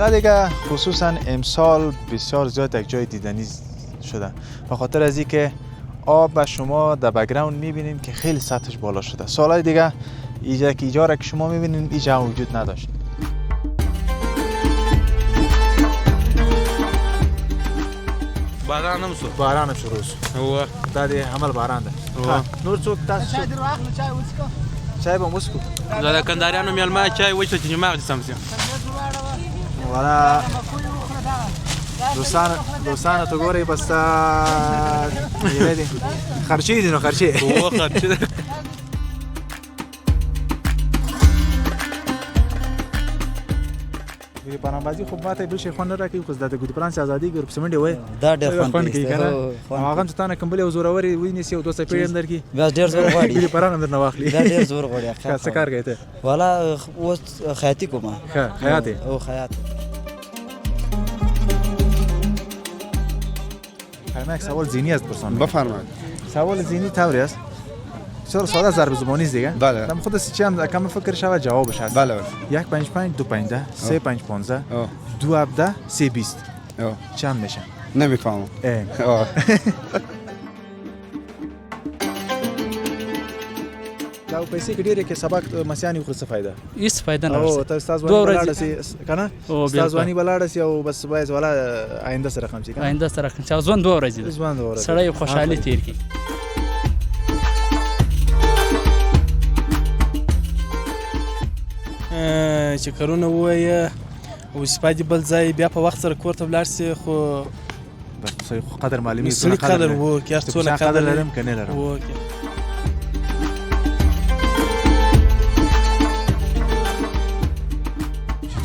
خرقه دیگه خصوصا امسال بسیار زیاد یک جای دیدنی شده، به خاطر از اینکه آب و شما در بک‌گراند میبینین که خیلی سطحش بالا شده. سالهای دیگه ایجا را که شما میبینین اینجا وجود نداشت. باران هم شو. باران شروع شد. هو دادی عمل باران ده. نور څوک تاسو چای به مسکو. دا کنداریانو میلمه چای وچه چې ما سم سم. والا دوستان تو ګوري بس یې دي خرچې دي نو خرچې. هو خرچې. ګوري پرانبازي خو ماته بل شي خوند راکې خو د ګوري پران ازادي ګور پسمنډي وای دا ډېر خوند کوي کنه. هغه ته تانه کمبلې او زوروري ویني سي او دوسه پیډ اندر کی بس ډېر زور غواړي. ګوري پران اندر نه واخلي. دا ډېر زور غواړي. څه کار کوي ته؟ والا اوس خیاطي کومه. خیاطي او خیاط. یک سوال زینی است پرسان. بفرمایید. سوال زینی طوری است. چرا ساده ضرب زبانی است دیگه؟ بله. من خود چی هم کم فکر شود جوابش هست. بله. 155 215 315 217 320 چند میشه؟ نمیفهمم. دا پیسې کې ډېرې کې سبق مسیانی خو څه فائدہ؟ هیڅ فائدہ نه او ته استاد ځواني بلاړ سي کنه؟ استاد ځواني بلاړ سي او بس وایي والا آینده سره رقم شي کنه؟ آینده سره رقم چې ځوان 2 ورځې ده. ځوان 2 ورځې. سړی خوشحالي تیر کی. چې کارونه ووایه او استفادې بل ځای بیا په وخت سره کور ته ولاړ سي خو بس قدر معلومي څه قدر وو کې څونه قدر لرم کنه لرم وو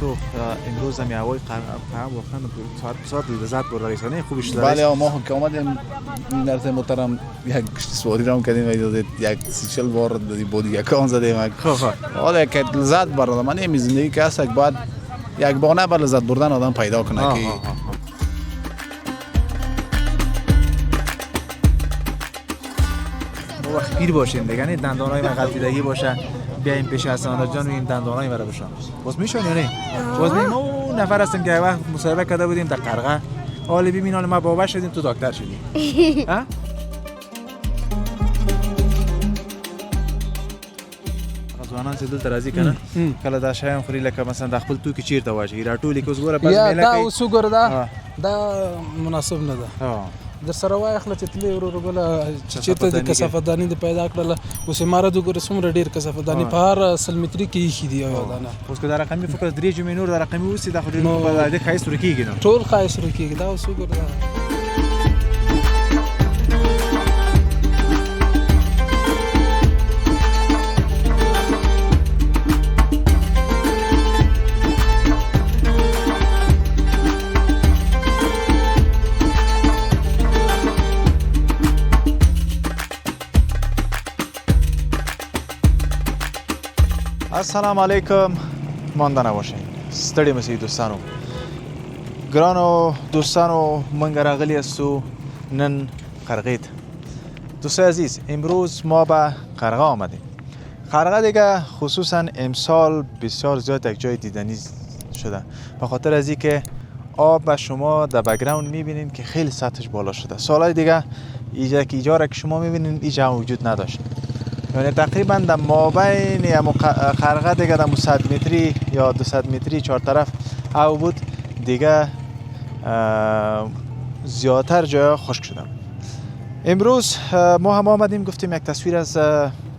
تو امروز هم هوای قرم واقعا ساعت لذت برای رسانه خوبش داره. بله ما هم که آمدیم نرد محترم یک سواری رام کردیم و یک 30-40 بار بود یکان زدیم. حالا که لذت برده من این زندگی که هست باید یک بانه بر لذت بردن آدم پیدا کنه که ما وقت پیر باشیم دیگه نه دندانای من غلطیدگی باشه بیایم پیش حسن جان و این دندانای مرا بشن. باز میشون یا نه؟ باز ما اون نفر هستیم که وقت مصاحبه کرده بودیم در قرغه. حالا ببین ما بابا شدیم تو دکتر شدیم. ها؟ ځوانان چې دلته راځي کنه کله دا شیان خوري لکه مثلا د خپل توکي چیرته واچي راټولې کوس ګوره پس میله دا اوس ګوره دا مناسب نه ده. در سره وای خپل چې تلې ورو ګله چې ته د کثافتداني د پیدا کړل اوس ماره د ګوره څومره ډیر کثافتداني په هر سلمتري کې خې دی یو دانه. اوس که دا رقمي فکر درې جمع نور دا رقمي اوس د خو د خایس ورکیږي نو ټول خایس ورکیږي دا اوس ګوره. السلام علیکم مانده نباشین ستړي مسئ دوستانو ګرانو دوستانو من راغلی استو نن قرغه دوستای عزیز امروز ما به قرغه آمدیم. قرغه دیگه خصوصا امسال بسیار زیاد یک جای دیدنی شده به خاطر از اینکه آب و شما در بک‌گراند میبینین که خیلی سطحش بالا شده. سالهای دیگه ایجا را که شما میبینین اینجا وجود نداشت. یعنی تقریبا در مابین قرغه دیگه در 100 متری یا 200 متری چهار طرف او بود دیگه زیادتر جای خشک شدن. امروز ما هم آمدیم گفتیم یک تصویر از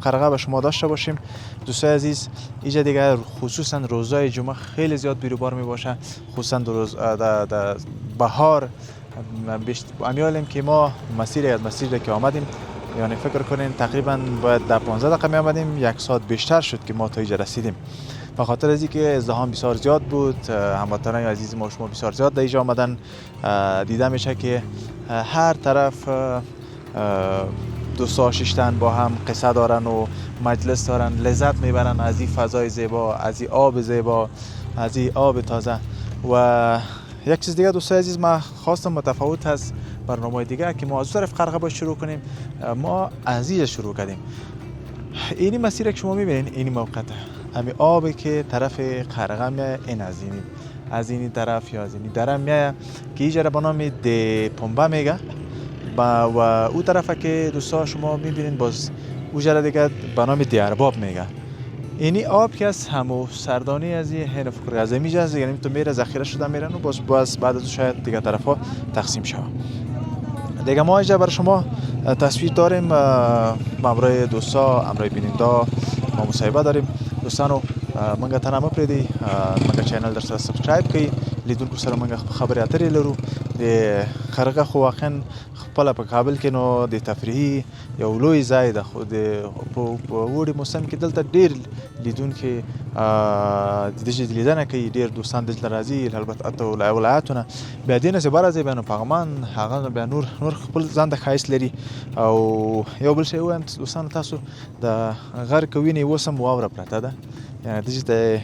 قرغه به شما داشته باشیم. دوستای عزیز اینجا دیگه خصوصا روزهای جمعه خیلی زیاد بیروبار می باشه، خصوصا در بهار امیالیم که ما مسیر که آمدیم یعنی فکر کنین تقریبا باید در 15 دقیقه می آمدیم 1 ساعت بیشتر شد که ما تا اینجا رسیدیم به خاطر از اینکه ازدحام بسیار زیاد بود. هموطنان عزیز ما شما بسیار زیاد در اینجا آمدن. دیده میشه که هر طرف دوستا ششتن با هم قصه دارن و مجلس دارن، لذت میبرن از این فضای زیبا، از این آب زیبا، از این آب تازه. و یک چیز دیگه دوستای عزیز ما خواستم متفاوت از برنامه دیگه که ما از طرف قرغه باید شروع کنیم، ما از اینجا شروع کردیم. اینی مسیر که شما میبینین اینی موقعه همین آبی که طرف قرغه این از اینی از این طرف یا از این درم میایه که اینجا به نام دی پنبه میگه و او طرف که دوستا شما میبینین باز اوجا دیگه به نام دی ارباب میگه. اینی آب که از همو سردانی از این هن فکر غذایی میجازه، یعنی تو میره ذخیره شده میرن و باز بعد از شاید دیگه طرفا تقسیم شود. دیگه ما اینجا برای شما تصویر داریم همراه دوستا، همراه بیننده ما مصاحبه داریم. دوستانو منگه تنها مپریدی، منگه چینل در سابسکرایب کی، لیدونکو سره منگه خبری اتری لرو. د خرقه خو واقعا خپل په کابل کې نو د تفریحي یو لوی ځای ده، خو د په وړي موسم کې دلته ډیر لیدونکي د دې لیدنه کوي، ډیر دوستان دلته راځي البته اته ولایتونه. بیا دې نه چې بار ځای بینو پغمان هغه بیا نور خپل ځان د ښایست لري. او یو بل شی وایم دوستان، تاسو د غر کوینې وسم واوره پرته ده، یعنی دې ته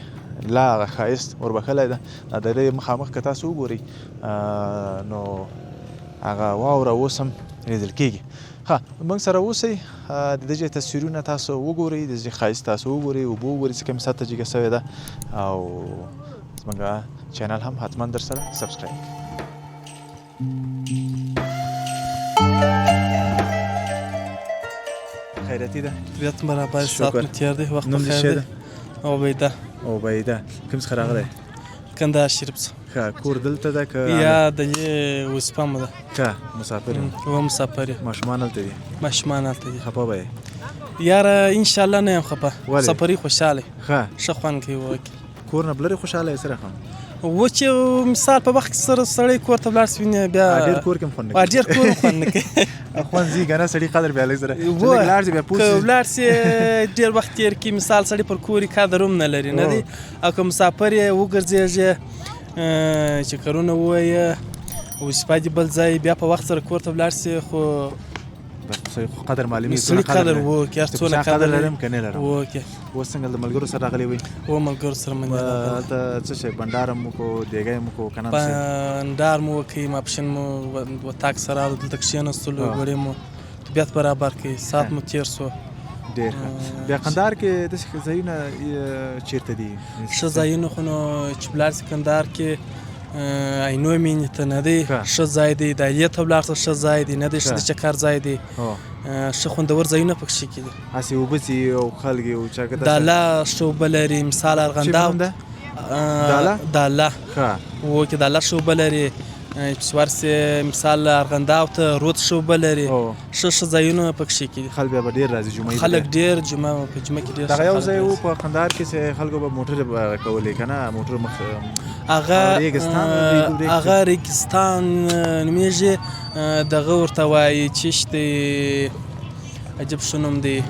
لا هغه ښایست وربخلی ده. د دې مخامخ که تاسو وګورئ نو هغه واوره اوس هم لیدل کېږي. ښه موږ سره اوسئ، د دې تصویرونه تاسو وګورئ، د دې ښایست تاسو وګورئ، اوبه وګورئ چې کوم ساعته جګه سوې ده، او زموږ چینل هم حتما در سره سبسکرایب خیرتی ده. طبیعت برابر ساعت شکر. مو تیر دی، وخت نوم دې بخیر څه دی. عبیده عبیده. کوم څخه راغلی؟ کندهار شریف څخه. ښه کور دلته ده که یا د دې وسپا مو ده. که مسافر یې؟ و مسافر یم. ماشومان هلته دي؟ ماشومان هلته دي. خفه به یې؟ یاره انشاءالله نه یم خفه. ولې؟ سفري خوشحاله ښه ښه خوند کوي وکې. کور نه بلرې خوشحاله یې سره هم؟ و چې مثال په وخت کې سره سړی کور ته ولاړ سي بیا ډېر کور کې هم خوند نه کوي. ډېر کور خوند نه کوي. خوند ځي که نه سړي قدر بیا لږ زره چې و لږ لاړ شي بیا پوه که شي. ولاړ سي ډېر وخت تېر کړي، مثال سړی پر کور یې قدر هم نه لري نه دی. او که مسافر یې وګرځېږي چې کارونه ووایه وسپا دي بل ځای، بیا په وخت سره کور ته ولاړ سي، خو خو قدر معلومي سړي قدر وکړي، هر څونه قدر لرم که نه لرم. وکړي. اوس څنګه د ملګرو سره راغلی وئ؟ و ملګرو سره مې هلته څه شی بنډار هم وکړو، دیګی هم وکړو که نه؟ بنډار مو وکړي، ماپښین مو وطاق سره راغلو، دلته کښېنستلو، ګوړې مو طبیعت برابر کړي، ساعت مو تېر سو. ډېر ښه. بیا کندهار کې داسې ځایونه چېرته دي؟ ښه ځایونه خو نو چې ولاړ سي کندهار کې عینو مینې ته نه دی، ښه ځای دی. دایلې ته ولاړ شه ښه ځای دی، نه دی ښه د چکر ځای دی، ښه خوندور ځایونه پکښې کې دي. هسې اوبه ځي او خلک یې او چا که داله ښه اوبه لري، مثال ارغنداب داله وکې داله ښه اوبه لري. چې ورسې مثال ارغنداب ته رود ښه اوبه لري، ښه ځایونه پکښې کې دي. خلک بیا به ډېر راځي جمعې ته؟ خلک ډېر په جمعه کې ډېر دغه یو ځای و په کندهار کې چې خلکو به موټرې کولې که نه؟ موټر مخ هغه ریګستان نومېږي، دغه ورته وایي چیش دی، عجب ښه نوم دی.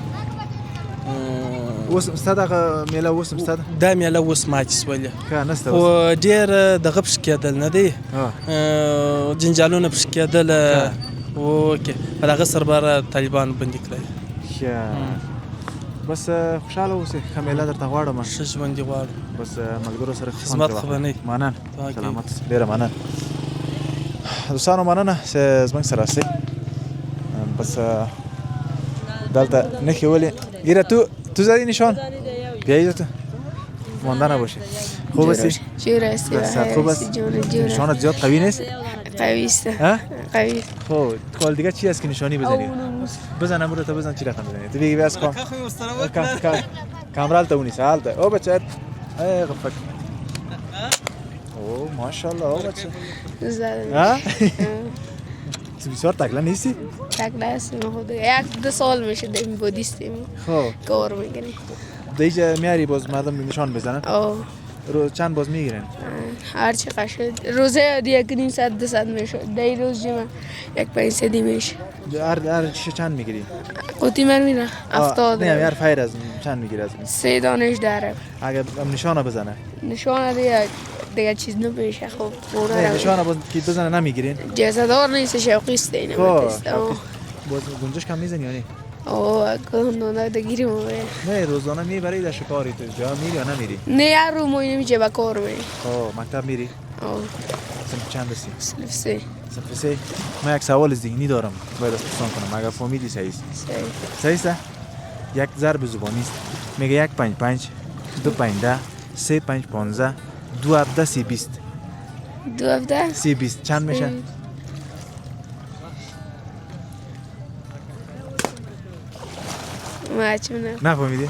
اوس ستا دغه میله اوس هم ستا ده؟ دا میله اوس ماتې سولې، ښه نسته خو ډېر دغه پکښې کېدل نه دی، جنجالونه پکښې کېدل. اوکې په دغه سرباره طالبانو بندي کړی. ښه بس خوشحاله اوسئ، ښه میله درته غواړم. ښه ژوند دې غواړم. بس ملګرو سره خدمت خو به نه وي. مننه، سلامت، ډېره مننه. دوستانو مننه چې زموږ سره هستئ. بس دلته نښې ولې ګیره تو زدی نشان؟ بیایی تو ماندن نباشه. خوب هستی؟ جور هستی. خوب هست؟ نشانت زیاد قوی نیست؟ قوی است. قوی. خب کال دیگه چی هست که نشانی بزنی؟ بزن امروز تا بزن چی رقم بزنی؟ تو دیگه بیاس کام. کامرال تا اونی سال تا. او بچه ای غفک. او ماشاءالله او بچه. زدم. ها؟ تو بسیار تکلا نیستی؟ تکلا هستیم خود. یک دو سال میشه دیم بودیستیم. خب. کار میکنیم. دیگه میاری باز مردم نشان بزنن؟ آه. روز چند باز میگیرن؟ هر چی قشد. روزه یک نیم ساعت 2 ساعت میشه. دی روز جمع یک 5 دی میشه. هر چی چند میگیری؟ قوتی من میره 70. نه هر فایر از چند میگیره از؟ 3 دانش داره. اگه نشانه بزنه؟ نشانه دیگه چیز نمیشه. خب نه نشانه باز کی بزنه نمیگیرین؟ جزا دار نیست شوقی است اینه. باز گنجش کم میزنی یا نه؟ اوه روزانه دگیریم نه روزانه میبری در شکاری تو جا میری یا نمیری؟ نه هر رو ما نمیشه با کار میری. مکتب میری؟ صنف چند هستی؟ صنف 3. صنف 3. من یک سوال ذهنی دارم باید از پرسان کنم اگر فهمیدی صحیح است. صحیح است؟ یک ضرب زبانی است. میگه 1 5 5 2 5 10 3 5 15 2 17 30 20 2 هفته 30 چند میشه؟ ماچونه نفهمیدی؟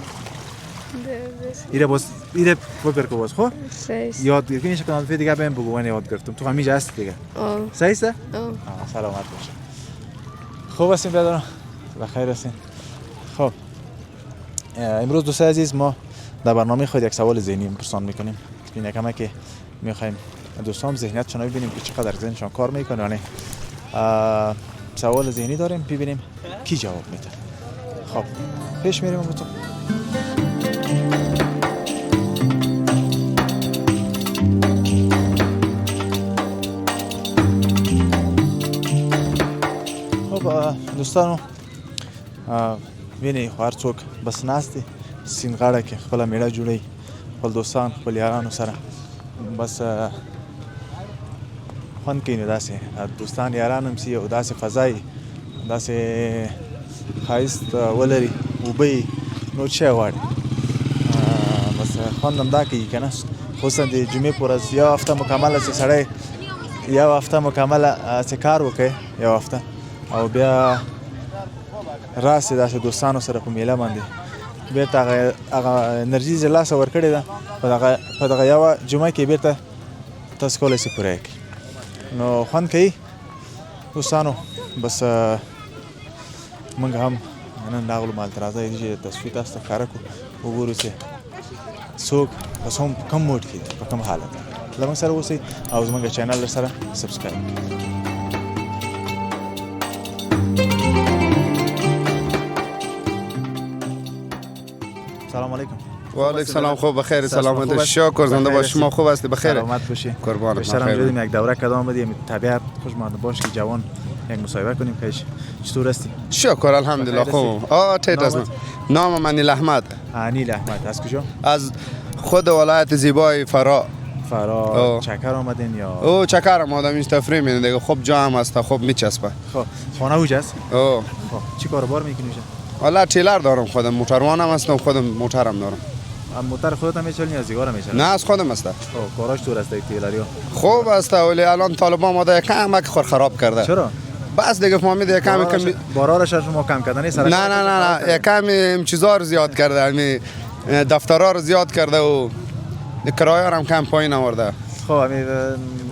ایره بگر که باز خب؟ سیس یاد گرفتین شکل دیگه بهم بگو من یاد گرفتم تو همیشه هست دیگه صحیح است؟ سلامت باشه خوب هستین برادران بخیر هستین خب امروز دوستان عزیز ما در برنامه خود یک سوال ذهنی پرسان میکنیم این یکمه که میخوایم دوستان ذهنیتشون رو ببینیم که چقدر ذهنشون کار میکنه یعنی سوال ذهنی داریم ببینیم کی جواب میده خب پیش میریم با تو دوستانو ویني هر څوک بس ناستي سین غاړه کې خپل میړه جوړي خپل دوستان خپل یارانو سره بس خوند کوي داسې دوستان یاران هم سي او داسې فضای داسې ښایست ولري اوبه نو څه غواړي بس خوند هم دا کوي که نه خصوصا د جمعې په ورځ یو هفته مکمله چې سړی یو هفته مکمله چې کار وکړي یو هفته او بیا راسي داسې دوستانو سره په میله باندې بیرته هغه انرژي چې لاسه ورکړې ده په دغه یوه جمعه کې بیرته تاسو کولی شئ پوره یې کړئ نو خوند کوي دوستانو بس موږ هم نن راغلو مالته راځئ چې تصویر تاسو ته ښکاره کړو وګورو چې څوک په کم موډ کې په کم حالت له موږ سره اوسئ او زموږ چینل سره سبسکرایب کړئ سلام علیکم و علیکم سلام خوب بخیر سلامت شکر زنده باش شما خوب هستی بخیر سلامت باشی قربان بیشتر هم دیدیم یک دوره کدام بدیم طبیعت خوشمزه باش که جوان یک مصاحبه کنیم کاش چطور هستی شکر الحمدلله خوب تیت از نام من نیل احمد نیل احمد از کجا از خود ولایت زیبای فرا چکر آمدین یا او چکر آمدم این تفریح میدن دیگه خوب جا هم هست خوب میچسبه خب خانه اوجاست خب چی کاروبار میکنی والا تیلر دارم خودم موتروانم هستم خودم موترم دارم موتر خودت هم میچلنی یا زیگار میچلنی نه از خودم است کاراش دور است تیلریو خوب است ولی الان طالبان ماده کم خور خراب کرده چرا بس دیگه فهمید یکم بارارش شما کم کردن سر نه یکم چیزا رو زیاد کرده یعنی دفترها رو زیاد کرده و کرایه هم کم پایین آورده خب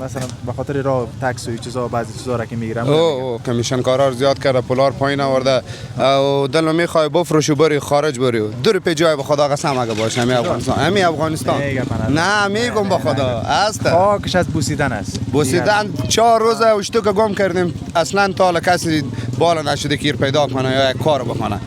مثلا به خاطر راه تاکس و چیزا بعضی چیزا را که میگیرم او کمیشن کارا رو زیاد کرده پولار پایین آورده و دلو میخوای بفروشی بری خارج بری دور په جای به خدا قسم اگه باشه همین افغانستان نه میگم به خدا است خاکش از بوسیدن است بوسیدن 4 روز اشتو که گم کردیم اصلا تا کسی بالا نشده کیر پیدا کنه یا یک کار بکنه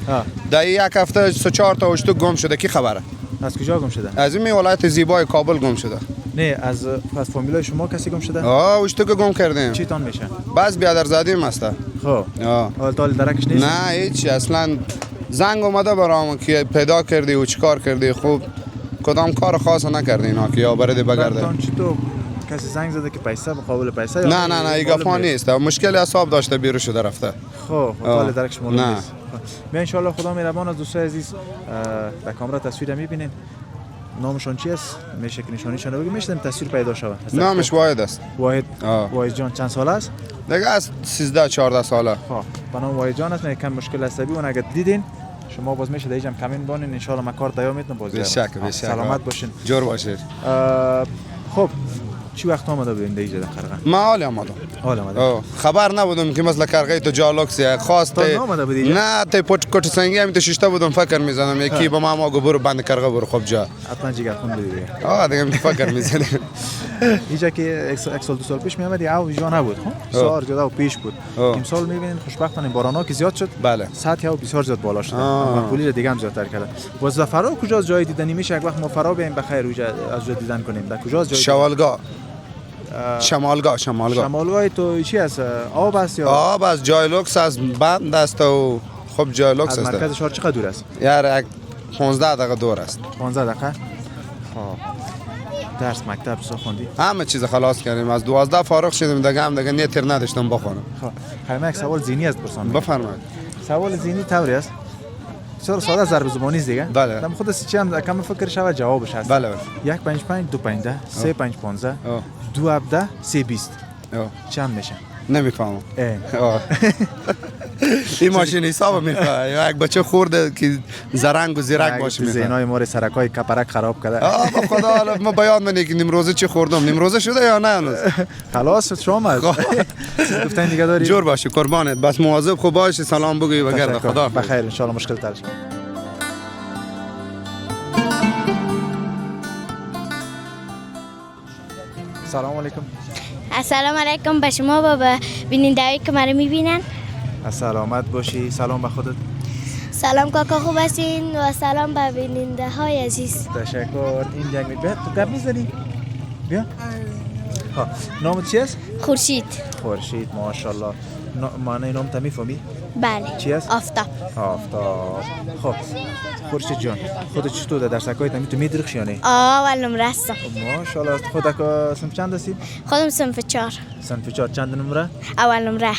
در یک هفته 3-4 تا اشتو گم شده کی خبره از کجا گم شده از این ولایت زیبای کابل گم شده نه از فامیلای شما کسی گم شده اشتو که گم کردیم چی تان میشه بس بیادرزادی مسته خب اول تال درکش نیست نه هیچ اصلا زنگ اومده برام که پیدا کردی و چیکار کردی خوب کدام کار خاص نکردی اینا که یا برده بگرده تو کسی زنگ زده که پیسه مقابل پیسه نه ایگافا نیست مشکل حساب داشته بیرو شده رفته خب تال درکش معلوم نیست بیا ان شاء الله خدا مهربان از دوستای عزیز در کامera تصویر میبینین نامشون چی است؟ میشه که نشانیشون رو بگیم میشه تصویر پیدا شود نامش واحد است واحد جان چند ساله است؟ دیگه از 13-14 ساله خب به نام واحد جان است نه کم مشکل عصبی اون اگه دیدین شما باز میشه دیجم کامنت بانین ان شاء الله ما کار دیام میتونم باز به شک سلامت باشین جور باشید خب چی وقت آمده بودین دیجا در قرغه ما حال آمدم خبر نبودم که مثلا قرغه تو جالوکس خواست نه ته پټ سنگی هم ته ششته بودم فکر میزنم یکی به ما گو برو بند قرغه برو خوب جا حتما جیگر خون دیدی دیگه فکر میزنم اینجا که یک سال 2 سال پیش میامدی او جا نبود سال جدا و پیش بود امسال میبینین خوشبختانه بارانا که زیاد شد بله سطح او بسیار زیاد بالا شده و پولی دیگه هم زیادتر کرده باز فرا کجاست جای دیدنی میشه یک وقت ما فرا بیایم بخیر از جا دیدن کنیم در کجاست جای شمالگاه تو چی است آب است یا آب است جای لوکس از بند است و خب جای لوکس است از مرکز شهر چقدر دور است یار 15 دقیقه دور است 15 دقیقه درس مکتب چه خوندی همه چیز خلاص کردیم از 12 فارغ شدیم دیگه نیتر نداشتم بخونم خب یک سوال ذهنی است پرسان بفرمایید سوال ذهنی طوری است بسیار ساده ضرب زبانی است دیگه. بله. دم خود چی هم کم فکر شود جوابش هست. بله. 155 215 315 217 320 چند میشه؟ نمیفهمم. این ماشین حساب میخواد. یک بچه خورده که زرنگ و زیرک باشه میخواد. زینای مور سرکای کپرک خراب کرده. با خدا حالا ما بیان منی که نمروزه چی خوردم. نمروزه شده یا نه هنوز؟ خلاص شما است. گفتن دیگه داری؟ جور باشه قربانت. بس مواظب خوب باش. سلام بگوی و گرد. خدا بخیر ان شاء الله مشکل تر شه. سلام علیکم. السلام علیکم به شما و به بیننده‌هایی که مرا میبینن. سلامت باشی. سلام به خودت. سلام کاکا خوب هستین و سلام به بیننده های عزیز. تشکر. این جنگ بیا تو گپ میزنی؟ بیا. ها نامت چی است؟ خورشید. خورشید ماشاءالله. معنی نام تا میفهمی؟ بله. چی است؟ آفتاب. آفتاب. خب خورشید جان خودت چطور در درسکای تو میدرخشی یا نه؟ اول نمره هستم. ماشاءالله. خودت صنف چند هستی؟ خودم صنف 4. صنف 4 چند نمره؟ اول نمره.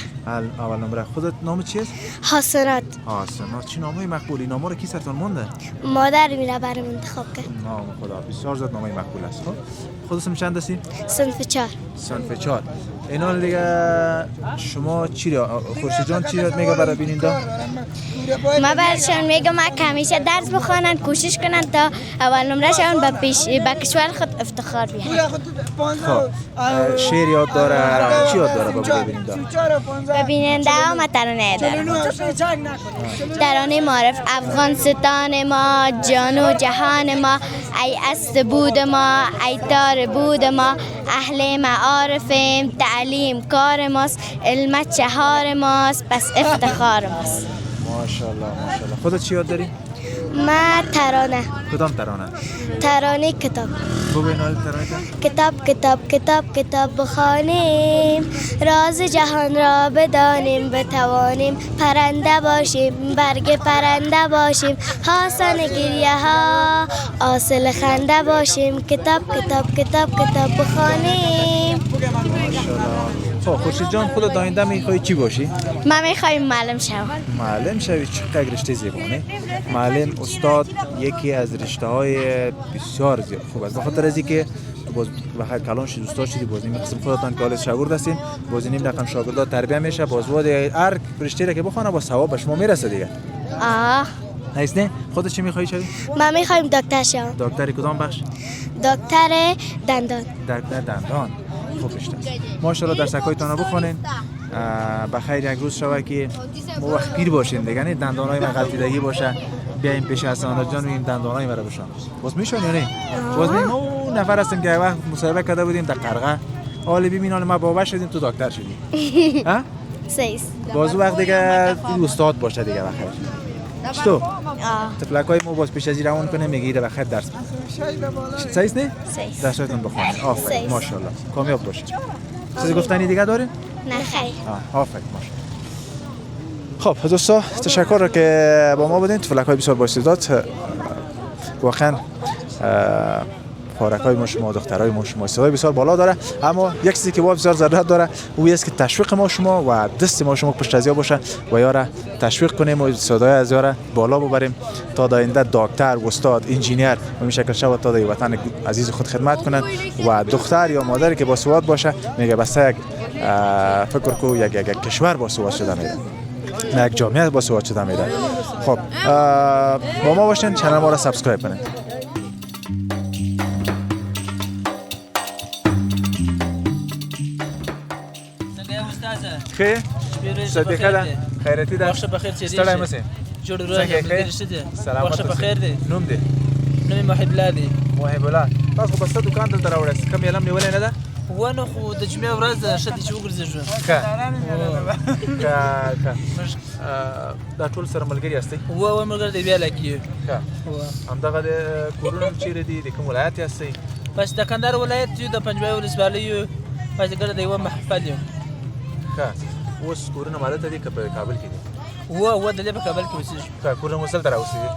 اول نمره. خودت نام چی است؟ حسنات. حسنات. چی نامای مقبولی؟ ناما رو کی سرتون مونده؟ مادر میره برام انتخاب کرد. نام خدا بسیار زیاد نامای مقبول است. خب خودت صنف چند هستی؟ صنف 4. صنف 4. اینا دیگه شما چی را خورشید جان چی را میگه برای بیننده؟ ما برشان میگم که همیشه درس بخوانند کوشش کنند تا اول نمره شون به کشور خود افتخار بیارند. خب شعر یاد داره چی یاد داره با بیننده؟ به بیننده ها ما ترانه دارم. ترانه معرف افغانستان ما جان و جهان ما ای است بود ما ای تار بود ما اهل معارفیم تعلیم کار ماست علم چهار ماست پس افتخار ماست. ماشاءالله ماشاءالله. خودت چی یاد داری؟ ما ترانه. کدام ترانه؟ ترانه کتاب. بگو این حال ترانه کتاب کتاب کتاب کتاب بخوانیم راز جهان را بدانیم بتوانیم پرنده باشیم برگ پرنده باشیم حاصل گریه ها حاصل خنده باشیم کتاب کتاب کتاب کتاب بخوانیم. ماشاءالله. خب خورشید جان خودت آینده میخوای چی باشی؟ من میخوایم معلم شوم. معلم شوی. چقدر رشته زیبانه. معلم استاد یکی از رشته های بسیار زیاد خوب است. بخاطر از اینکه باز بخیر کلان شد استاد شدی باز نیم قسم خودتان که حالت شاگرد هستین باز نیم رقم شاگردا تربیت میشه باز واد هر رشته را که بخونه با ثواب به شما میرسه دیگه. نیست نه؟ خودت چی میخوای شوی؟ من میخوایم دکتر شوم. دکتر کدام بخش؟ دکتر دندان. دکتر دندان. خوب رشته است. ماشاءالله درسکایتان رو بخونین. بخیر یک روز شوه که ما وقت پیر باشیم دیگه نه دندانای من غلطیدگی باشه بیایم پیش حسن جان ببینیم دندانای مرا بشون. باز میشون یا نه؟ باز ما نفر هستیم که وقت مصاحبه کرده بودیم در قرغه. حالا ببین حالا ما بابا شدیم تو دکتر شدی. ها؟ سیس. باز وقت دیگه استاد باشه دیگه بخیر. چطور؟ تفلکای ما باز پیش از این روان کنه میگیره بخیر درس بده. سیس نه؟ سیس. درساتون بخونید. آفرین ماشاءالله. کامیاب باشید. چیزی گفتنی دیگه داره؟ نه خیر. آفرین ماشاءالله. خب دوستا تشکر که با ما بودین. تفلکای بسیار بااستعداد واقعا پارکای ما شما دخترای ما شما استعداد بسیار بالا داره اما یک چیزی که بسیار ضرورت داره او است که تشویق ما شما و دست ما شما پشت از یا باشه و یارا تشویق کنیم و استعدادهای از یارا بالا ببریم تا آینده دکتر استاد انجینیر و این شکل شود تا در وطن عزیز خود خدمت کنند و دختر یا مادری که با سواد باشه میگه بس یک فکر کو یک کشور با سواد شده میره یک جامعه با سواد شده میره. خب با ما باشین چنل ما را سابسکرایب کنید. خیر صدیقه ده خیرتی ده باشه بخیر چه ستاره مسه جوړ روزه مدرسه ده باشه بخیر ده نوم ده نوم محب الله ده محب الله تاسو په ستو دکان دلته راوړل کوم علم نیولې نه ده ونه خو د جمعې ورځ ده شته چې وګرځېږو دا ټول سره ملګری یاستئ و ملګری دی بیا لکه همدغه د کورونه چیرې دي د کوم ولایت یاستئ پس د کندهار ولایت یو د پنجوای ولسوالۍ یو پس ګره د یو محفل یو اوس کورونه مالته دي که په کابل کې دي و د په کابل کې اوسېږي کورونه وصل تر اوسېږي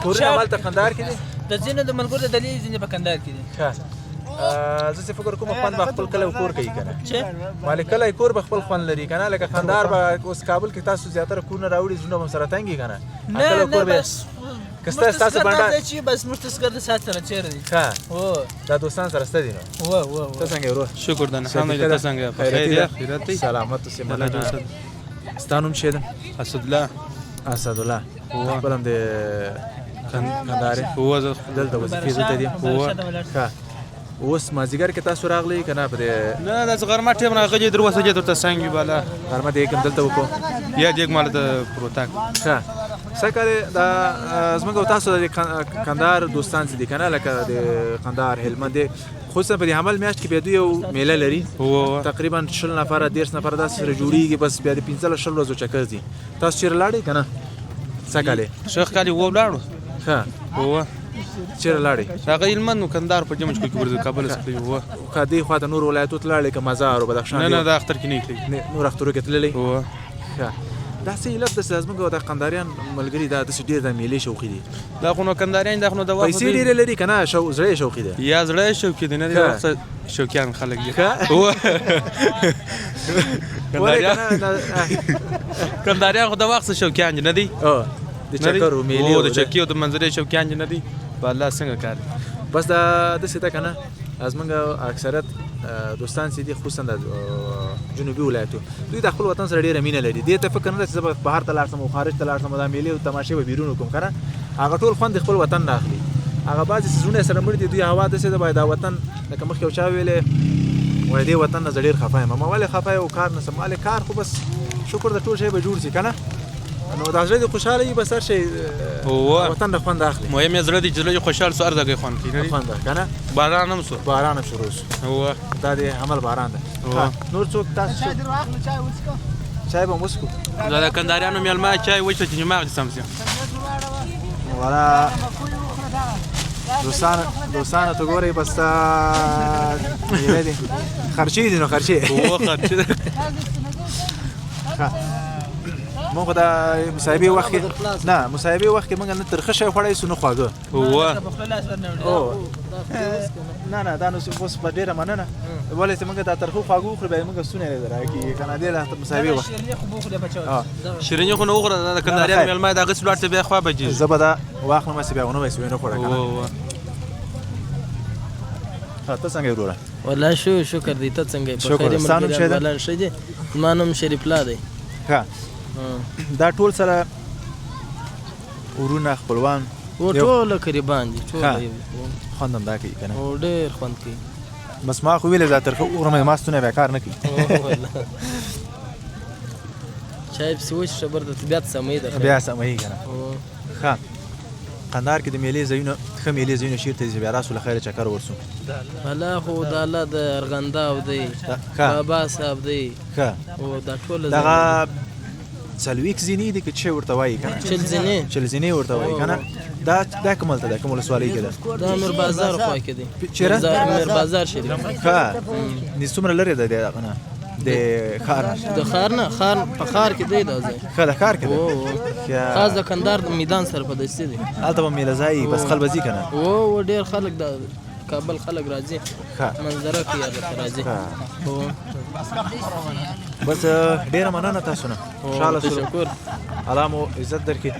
کورونه مالته کندهار کې دي د ځینو د ملګرو د دلی ځینې په کندهار کې دي زه چې فکر کوم خوند به خپل کلی او کور کوي که نه چې مالې کلی کور به خپل خوند لري که نه لکه قندهار به اوس کابل کې تاسو زیاتره کورونه راوړي زړونه به هم سره تنګي که نه نه نه بس که ستاسو بنډار چې بس موږ تاسو ګرځي سات سره چیرې دي ښه او دا دوستان سره سته دي نو و ته څنګه ورو شکر ده الحمدلله ته څنګه په خیر دی خیرات دی سلامت اوسې مننه ستا نوم څه ده اسدالله اسدالله خپل هم د کندهار هو زه دلته وظیفې دلته دي ښه اوس مازدیګر کې تاسو راغلی که نه په دې نه دا غرمه ټیم راغلی در وسه درته څنګه بالا غرمه د یکم دلته وکړو یا دیګ مال د پروتاک ښه څه کوي دا زموږ او تاسو د کندهار دوستان چې دي که نه لکه د کندهار هلمند خصوصا په دې حمل میاشت کې بیا دوی یو میله لري تقریبا 20 نفره 10 نفره داسې سره جوړیږي بس بیا د 15 ورځو چکر دي تاسو چیرې لاړئ که نه څه کالې شیخ کالي ولاړو ښه هو چیرې لاړئ هغه علمند نو کندهار په جمع کې ورځ کابل څخه هو که دې خواته نور ولایتو ته لاړئ که مزار او بدخشان نه نه دا اختر کې نه کړی نور اخترو کې تللی هو ښه داسې علت داسې زموږ او د قندهاریان ملګري دا داسې ډېر د میلې شوقي دي دا خو نو کندهاریان دا خو نو د وخت پیسې ډېرې لري که نه زړه یې شوقي دی یا زړه شوقي دی نه دی وخت شوقیان خلک دي هو کندهاریان خو د وخت شوقیان دي نه دي د چکر او میلې او د چکی او د منظرې شوقیان دي نه دي په الله څنګه کار بس دا داسې ده که نه زموږ اکثریت دوستان چې دي خصوصا د جنوبي ولایتو دوی د خپل وطن سره ډېره مینه لري دې ته فکر نه ده چې زه به بهر ته لاړ شم او خارج ته لاړ شم دا میلې او تماشې به بیرون وکړم که نه هغه ټول خوند د خپل وطن نه اخلي هغه بعضې څیزونه سره مړ دي دوی هوا داسې ده باید دا وطن لکه مخکې یو چا ویلې وایي دې وطن نه زه ډېر خفه یم ما ولې خفه یې او کار نه سم ولې کار خو بس شکر د ټول شی به جوړ شي که نه نو دا زړه دې خوشحاله وي بس هر شی وطن نه خوند اخلي مهم یې زړه دې چې زړه خوشحال سو هر ځای خوند کوي خوند که نه باران هم سو باران هم شروع شو هو دا د حمل باران ده نور څوک تاسو چای به هم وڅښو دا د کندهاریانو میلمه چای وچه چې دماغ دې سم شي والا دوستانو ته ګورئ بس میلې دي خرچې دي نو خرچې هو خرچې مونږ د مصاحبې وخت کې نه مصاحبې وخت کې مونږ نه ترخه شی خوړی سو نه خواږه نه نه دا نو اوس په ډېره مننه ولې چې مونږ دا ترخه خواږه وخورو بیا مونږ ستونی راکړي که نه دې له مصاحبې وخت شیریني خو نه وخوره د کندهاریانو میلمه د هغه څه لاړ ته بیا خوا بجې زه به دا واخلم هسې بیا ونه ویسې ونه خوړه که نه ته څنګه یې وروره والله شکر دی ته څنګه په خیر ستا نوم څه ده بلند ښه دی زما نوم شریف الله دی ښه دا ټول سره ورونه خپلوان او ټول قریبان دي ټول خوند هم دا کوي که نه او ډېر خوند کوي بس ما خو ویلې دا ترخه وخورم ما ستونی بیا کار نه کوي چای پسې وچ خبر د طبیعت سموي ده بیا سموي که نه ښه قندهار کې د میلې ځایونه ښه میلې ځایونه چېرته دي چې بیا راسو له خیره چکر ورسو الله خو د الله د ارغنداو دی بابا صاحب دی ښه او دا ټول دغه څلوېښت زینې دي که چې ورته وایي که نه چل زینې ورته وایي که نه دا کوم هلته ده کوم ولسوالۍ کې ده دا امیر بازار خوا کې دی چېرې امیر بازار شریف ښه نږدې څومره لرې ده دغه نه د ښار د ښار نه ښار په ښار کې دی دا ځای ښه د ښار کې ده خاص د کندهار د میدان سره په دسته دی هلته به میله ځای بس خلک به ځي که نه او ډېر خلک د کابل خلک راځي منظره کوي هلته راځي بس ډېره مننه تاسو نه خوشحاله شو تشکر الله مو عزت درکړي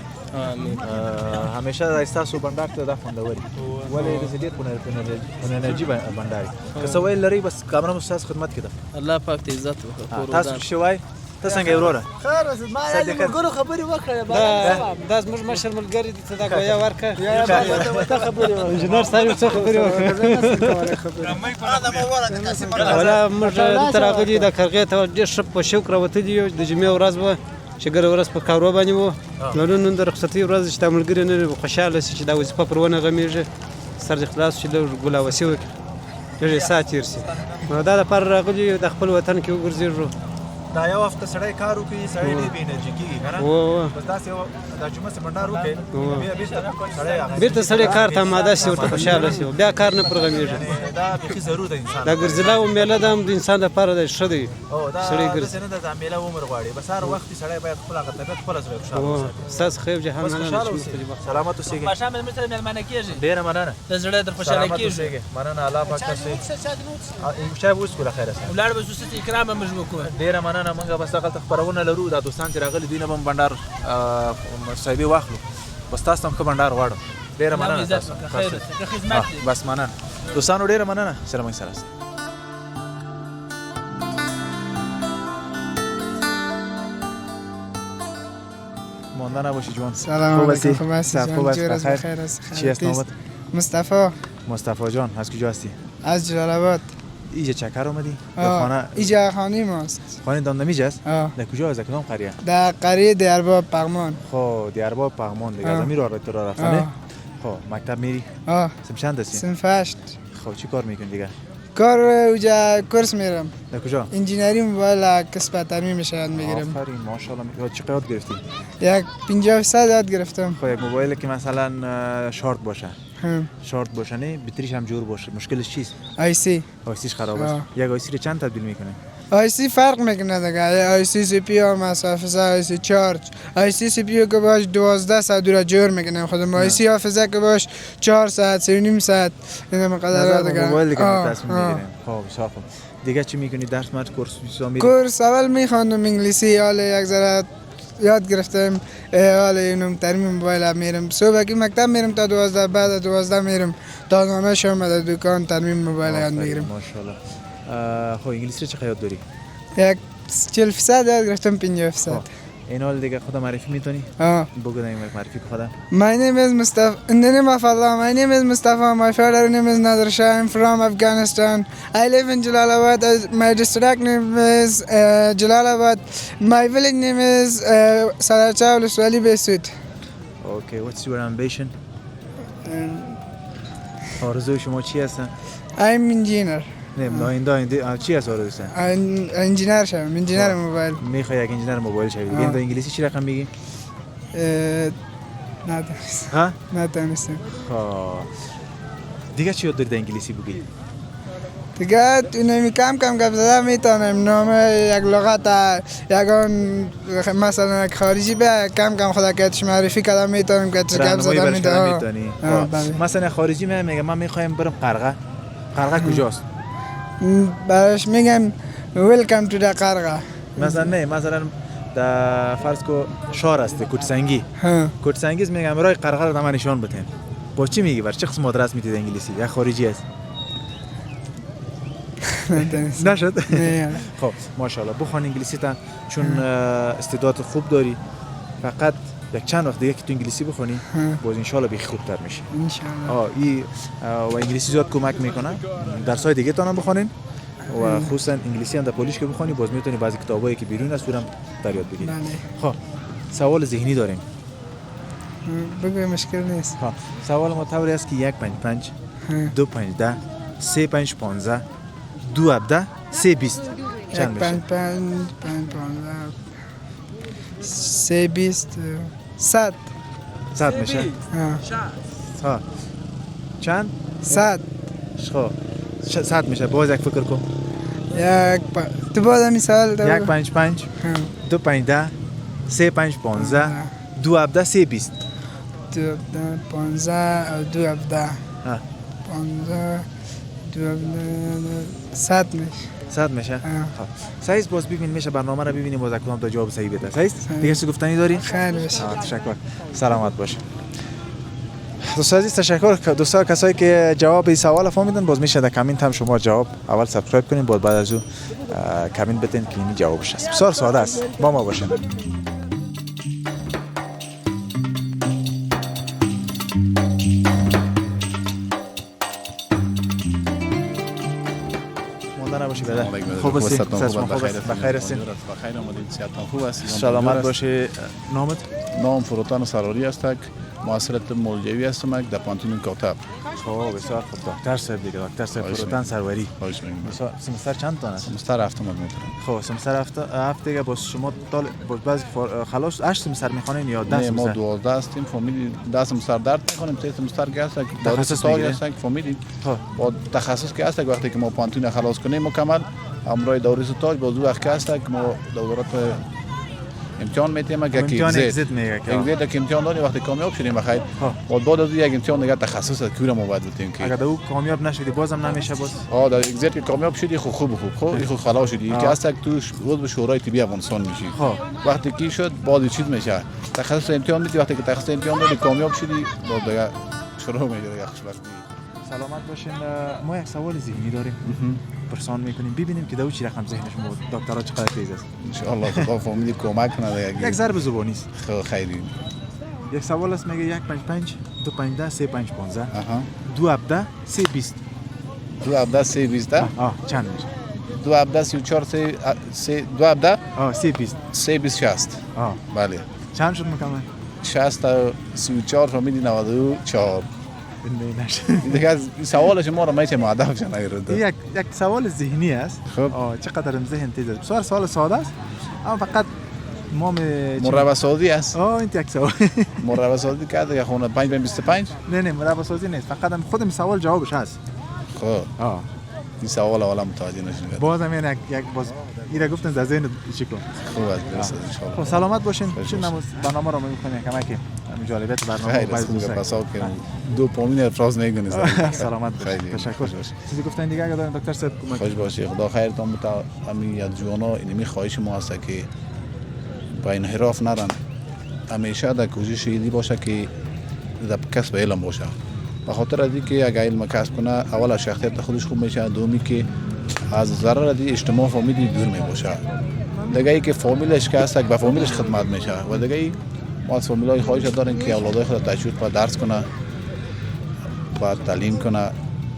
همیشه دا ستاسو بنډار ته دا خوندور وي ولې داسې ډېر په انرژي بنډار وي که څه ویل لرئ بس کامره مو ستاسو خدمت کې ده الله پاک ته عزت وکړه تاسو چې وایي ته څنګه یې وروره ما یې ملګرو خبرې وکړې دا زموږ مشر ملګري دي ته دا ګویا ورکړه ته خبرې وکړه انجینر صاحب څه خبرې وکړه ولا موږ دلته راغلي د کرغې ته ډېر ښه په شوق راوتلي یو د جمعې ورځ وه چې ګره ورځ په کارو باندې وو نو نن د رخصتۍ ورځ چې دا ملګري نه خوشحاله شي چې دا وظیفه پر ونه غمیږي سر دې خلاص شي لږ ګلاوسي وکړي لږ یې ساه تېر شي نو دا دپاره راغلي د خپل وطن کې وګرځېږو دا یو هفته سړی کار وکړي سړی ډېر بې انرژي کېږي که نه بس داسې دا جمعه سي بنډار وکړي بیا بیرته سړی کار ته آماده شي ورته خوشحاله شي بیا کار نه پرغمېږي دا بیخي ضرور ده انسان دا ګرځېدلو میله ده هم د انسان دپاره د ښه دی دا داسې نه ده دا میله عمر غواړي بس هر وخت سړی باید خپل هغه طبیعت خپله زړه خوشحاله وساتي ستاسو خیر جهان مننه سلامت اوسېږئ ماښام زموږ سره مېلمانه کېږي ډېره مننه د زړه در خوشحاله کېږي مننه الله پاک تاسو چای به وڅښو له خیره سره ولاړ به سوست اکرام هم موږ وکړو ډېره مننه موږ بس هغلته خپرونه لرو دا دوستان چې راغلي دوی نه به هم بنډار صاحبې واخلو بس تاسو هم ښه بنډار غواړم ډېره مننه تاسو بس مننه دوستانو ډېره مننه سره موږ سره ماندن نباشی جوان سلام علیکم خوب هستی جان بخیر است چی است نامت؟ مصطفی جان از کجا هستی؟ از جلال آباد اینجا چکر اومدی؟ اینجا خانه ماست خانه دامدمیج است؟ در کجا از کدام قریه؟ در قریه دیرباب پغمان خب دیرباب پغمان دیگه از امیر راه رفتنه؟ خب مکتب میری؟ سن چند هستی؟ سنف 8 خب چی کار میکنی دیگه؟ کار اونجا کورس میرم در کجا؟ انجینری موبایل کسب ترمیم شاید میگیرم آفرین ماشاءالله چی یاد گرفتی؟ یک 50% یاد گرفتم خب یک موبایل که مثلا شارت باشه شارت باشه نه بطریش هم جور باشه مشکلش چیست؟ آیسی آیسیش خراب است یک آیسی رو چند تبدیل میکنه؟ آیسی فرق میکنه دیگه آیسی سی پی یو حافظه آیسی چارج آیسی سی پی یو که باش 12 ساعت دور جور میکنه خودم آیسی حافظه که باش 4 ساعت 3.5 ساعت این مقدار دیگه موبایل دیگه تصمیم میگیریم خب صاف دیگه چی میکنی درس مرد کورس میری کورس اول میخوندم انگلیسی حالا یک ذره یاد گرفتم حالا اینم ترمیم موبایل میرم صبح که مکتب میرم تا 12 بعد 12 میرم تا نامه شام در دکان ترمیم موبایل یاد میگیرم ماشاءالله خب انگلیسی چه یاد داری؟ یک 40% یاد گرفتم 50%. این حال دیگه خودم معرفی میتونی؟ بگو داریم معرفی خودم. My name is Mustafa. In the name of Allah, my name is Mustafa. My father name is Nader Shah. I'm from Afghanistan. I live in Jalalabad. My district name is Jalalabad. My village name is Sarachal Swali Besut. Okay, what's your ambition? آرزوی شما چی هستن؟ I'm engineer. نه چی هست آرزوی هستن؟ انجینر شدم انجینر موبایل میخوای یک انجینر موبایل شوی دیگه این انگلیسی چی رقم میگی؟ ندانستم ندانستم دیگه چی یاد داری در انگلیسی بگی؟ دیگه اینمی کم کم گپ زدن میتونم نام یک لغت یک مثلا یک خارجی به کم کم خدا کتش معرفی کردم میتونم که گپ زدن میتونی مثلا خارجی میگه من میخوایم برم قرقه کجاست؟ براش میگم ویلکم تو در قرقه مثلا نه مثلا در فرض کو شهر است کوتسنگی کوتسنگی میگم راه قرقه رو من نشون بدین با چی میگی بر چه قسم آدرس میدید انگلیسی یا خارجی است نشد خب ماشاءالله بخوان انگلیسی تا چون استعداد خوب داری فقط یک چند وقت دیگه که تو انگلیسی بخونی باز ان شاء الله بخ خوبتر میشی ان شاء الله و انگلیسی زیاد کمک میکنه درسای دیگه تا بخونین و خصوصا انگلیسی هم در پولیش که بخونی باز میتونی بعضی کتابایی که بیرون از اونم در یاد بگیری خب سوال ذهنی داریم بگوی مشکل نیست خب سوال ما طوری است که 155 215 3515 217 320 چند میشه 320 100 میشه ها چند 100 خب 100 میشه باز یک فکر کن تو باز مثال 155 215 3515 217 320 215 217 15 100 میشه 100 میشه خب صحیح باز ببین میشه برنامه رو ببینیم باز کدام تا جواب صحیح بده صحیح دیگه چه گفتنی داری خیلی بشه تشکر سلامت باشه دوستان عزیز تشکر دوستان کسایی که جواب این سوال فهمیدن باز میشه در کامنت هم شما جواب اول سابسکرایب کنین بعد از اون کامنت بدین که این جوابش هست بسیار ساده است با ما باشین خوب هستی؟ بخیر هستین؟ بخیر آمدید صحتتان خوب است؟ سلامت باشه نامت؟ نام فروتان سراری است معاصرت مولوی هستم در پانتون کوتاه. خب بسیار خوب. دکتر صاحب دیگه دکتر صاحب فروتن سروری. خوش می‌گذره. سمستر چند تا است؟ سمستر 7 میتونم. خب سمستر هفت دیگه باز شما بعضی خلاص 8 سمستر میخوانین یا 10 سمستر؟ ما 12 هستیم فامیلی 10 سمستر درد میکنیم 3 سمستر که هست تخصص هست فامیلی با تخصص که هست وقتی که ما پانتون خلاص کنیم مکمل امروز دوره ستاج باز وقت که هست که ما دورات امتحان میتیم که اگزیت میگه که اگزیت که امتحان داریم وقتی کامیاب شدیم بخیر بعد از یک امتحان دیگه تخصص کور ما باید بتیم که اگر او کامیاب نشدی بازم نمیشه باز در اگزیت که کامیاب شدی خوب خب خلاص شدی که هست که تو عضو شورای طبی افغانستان میشی وقتی کی شد بعد چیز میشه تخصص امتحان میدی وقتی که تخصص امتحان داری کامیاب شدی بعد دیگه شروع میشه دیگه خوشبختی. سلامت باشین. ما یک سوال ذهنی داریم پرسان میکنیم ببینیم که دو چی رقم ذهن شما دکترها چقدر تیز است. ان شاء الله خدا فامیلی کمک کنه یک ضرب زبانی است. خیلی یک سوال است میگه 155 215 315 217 320 217 320 چند میشه؟ 217 34 217 320 320 بله چند شد مکمل؟ 60 تا 34 فامیلی 94 دیگه سوالش ما رو میشه معدب شن اگر یک سوال ذهنی است. خب چقدر ذهن تیز است. سوال ساده است اما فقط ما مربع سازی است. این یک سوال مربع سازی کرده یا خونه 5 به 25 نه مربع سازی نیست فقط خودم سوال جوابش هست. خب این سوال اولا متوجه نشدم بازم یک باز اینا گفتن در ذهن چی کن. خوب است ان شاء الله. خب سلامت باشین. چه برنامه رو می‌خونیم کمکی جالبیت برنامه پاسا که دو پامین افراز نگونید. سلامت باشین. تشکر. چیزی گفتن دیگه اگه دارین دکتر صاحب کمک خوش باشی. خدا خیرتون بده. همین از جوانا اینمی خواهش ما است که با انحراف نرن. همیشه در کوشش ایدی باشه که در کسب علم باشه. به خاطر از اینکه اگه علم کسب کنه اول شخصیت خودش خوب میشه دومی که از ضرر دی اجتماع فامیلی دور می باشه دیگه ای که فامیلش که هست به فامیلش خدمت میشه و دیگه ای ما از فامیلای خواهش داریم که اولادای خود تشویق و درس کنه و تعلیم کنه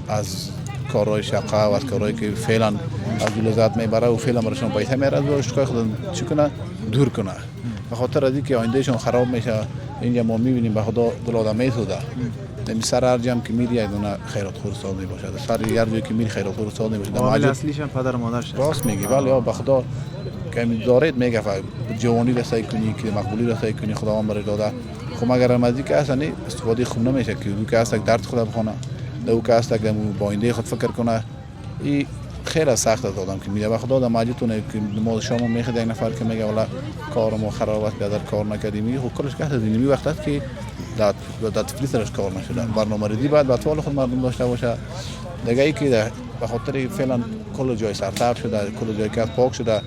از کارهای شقه و از کارهایی که فعلا از لذت میبره و فعلا براشون پیسه میاره و اشتغال خود چی کنه دور کنه به خاطر از اینکه آیندهشون خراب میشه. اینجا ما میبینیم به خدا دل آدمی شده نمی سر هر جمع که میری یک دونه خیرات خور استاد میباشه سر هر جایی که میری خیرات خور استاد میباشه عامل اصلیش هم پدر و مادرش راست میگی ولی به خدا که دارید میگه جوانی رسایی کنی که مقبولی رسایی کنی خدا هم برای داده خب مگر رمزی که اصلا استفاده خوب نمیشه که او که هست درد خود بخونه او که هست که با آینده خود فکر کنه این خیلی سخت است آدم که میگه به خدا دم ماجتونه که ما شما میخواد یک نفر که میگه والا کارمو خراب است بیادر کار نکردیم میگه خب کارش که دینی وقت است که در تفلیسش کار نشده برنامه‌ریزی باید به اطفال خود مردم داشته باشه دیگه ای که به خاطر فعلا کل جای سرتاب شده کل جای که پاک شده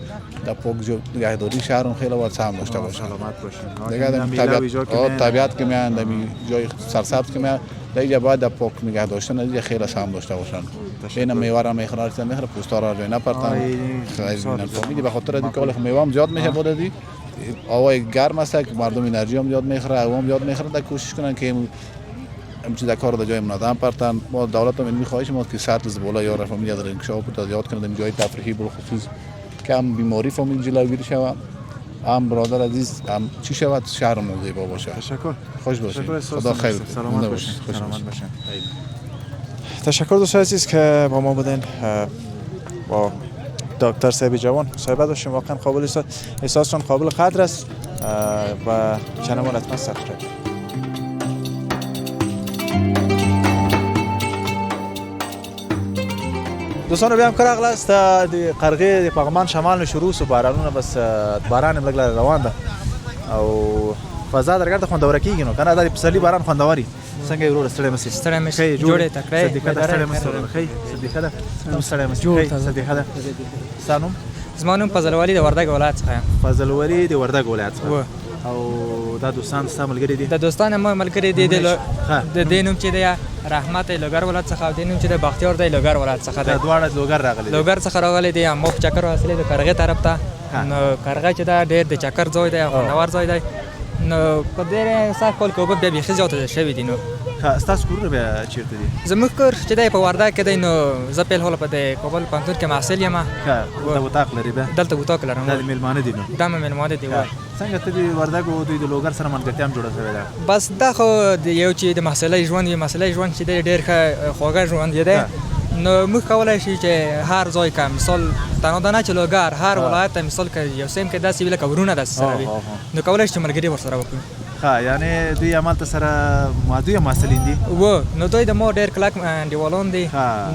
در پاک جو نگهداری شهر خیلی باید سهم داشته باشه. سلامت باشین. دیگه طبیعت که میان در جای سرسبز که میان دیگه باید در پاک نگه داشتن دیگه خیلی سهم داشته باشن. اینا میوه را میخورن میخوره پوستا را جای نپرتن خیلی فهمیدی به خاطر اینکه کل میوه هم زیاد میشه بودی هوای گرم است که مردم انرژی هم زیاد میخوره هوا هم زیاد میخوره در کوشش کنن که همچین در کار در جای منظم پرتن. ما دولت هم این خواهش ما که سطح زباله یا فامیل در انکشاف بده زیاد کنه در جای تفریحی به خصوص کم بیماری فامیل جلوگیری شود هم برادر عزیز هم چی شود شهرمون زیبا باشه. تشکر. خوش باشید. خدا خیر. سلامت باشید. تشکر دوستان عزیز که با ما بودین با دکتر صاحب جوان صحبت داشتیم. واقعا قابل احساسشون قابل قدر است و چنمان حتما سابسکرایب. دوستان بیا هم کار اغلا است د قرغې د پغمان شمال شروع سو بارانونه بس باران هم لګ روان ده او فضا درګرد خوندور کیږي نو کنه د پسلی باران خوندوري څنګه ورور ستړی مسي ستړی مسي جوړه تکړه صدیقه ستړی مسي خي صدیقه ده ستړی مسي صدیقه ده سانوم زمانم فضلوالي د وردګ ولایت څخه فضلوالي د وردګ ولایت څخه او دا دوستان ستا ملګری دي د دوستان ما ملګری دي د دینوم چې د رحمت لوګر ولایت څخه او دینوم چې د بختیار د لوګر ولایت څخه د دواړه لوګر راغلي لوګر څخه راغلي دي مو چکر اصلي د کرغه طرف ته نو کرغه چې دا ډېر د چکر ځای دی خوندور ځای دی نو په دې سر کال کې اوبه بیا بیخي زیاته شوي دي. نو ستاسو کورونه بیا چیرته دي؟ زموږ کور چې دی په وردګ کې دی. نو زه فلحال په دې کابل پوهنتون کې محصل یم. دلته اتاق لري بیا؟ دلته اتاق لرم. دا میلمانه دي نو؟ دا مې میلمانه دي. څنګه ته د وردګ او دوی د لوګر سره ملګرتیا هم جوړه شوې ده؟ بس دا خو یو چې د محصلۍ ژوند وي، محصلۍ ژوند چې دی ډېر ښه خوږه ژوند دی. نو موږ کولی شو چې هر ځای که مثال تنها دا نه چې لوګر هر ولایت ته مثال که یو سیم کې داسې وي لکه ورونه داسې سره وي، نو کولی شو چې ملګري ورسره وکړو. یعنې دوی همالته سره دوی محصلین دي نو دوی د ما ډېر کلک انډیوالان دي.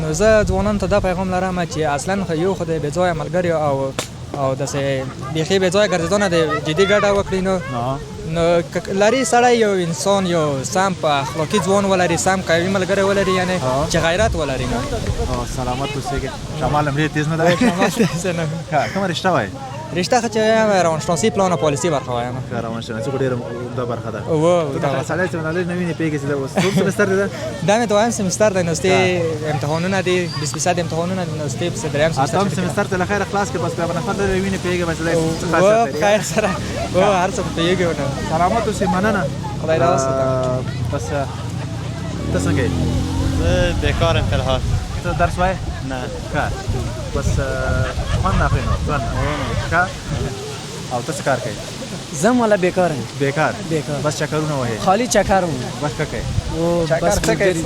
نو زه ځوانانو ته دا پیغام لرم چې اصلا خو یو خو د بې ځایه ملګري او داسې بیخي بې ځایه ګرځېدنه د جدي ګډه وکړي. نو لري سړی یو انسان یو سم په اخلاقي ځوان ولري، سم قوي ملګری ولري، یعنې چې غیرت ولري. نو سلامت اوسېږي. شمال هم ډېر تېز نه دی؟ شمال تېز نه. کومه رشته وایې؟ رشته ښه چې روانشناسي پلان او پالیسي برخه وایم. روانشناسي خو ډېره عمده برخه ده. دغه سړی چې نالج نه ویني پوهېږي چې دا اوس کوم سمستر دی ده؟ دا مې دویم سمستر دی. نو ستې امتحانونه دي 20% امتحانونه دي. نو ستې پسې دریم سمستر. اتم سمستر ته له خیره خلاص کړه، بس بیا به نفر لرې ویني پوهېږي بس دی څه خاصیت لري. خیر سره هر څه پوهېږي. سلامت اوسې، مننه. خدای دې وساتي. بس ته څنګه یې؟ زه بیکارم فلحال. ته درس وایې؟ نه. ښه بس خوند اخلې نو ژوند ښه. او ته څه کار کوې؟ زه هم والا بیکار یم. بیکار بس چکرونه وهې؟ خالی چکر وم. بس ښه کوې؟ بس ملګري دي.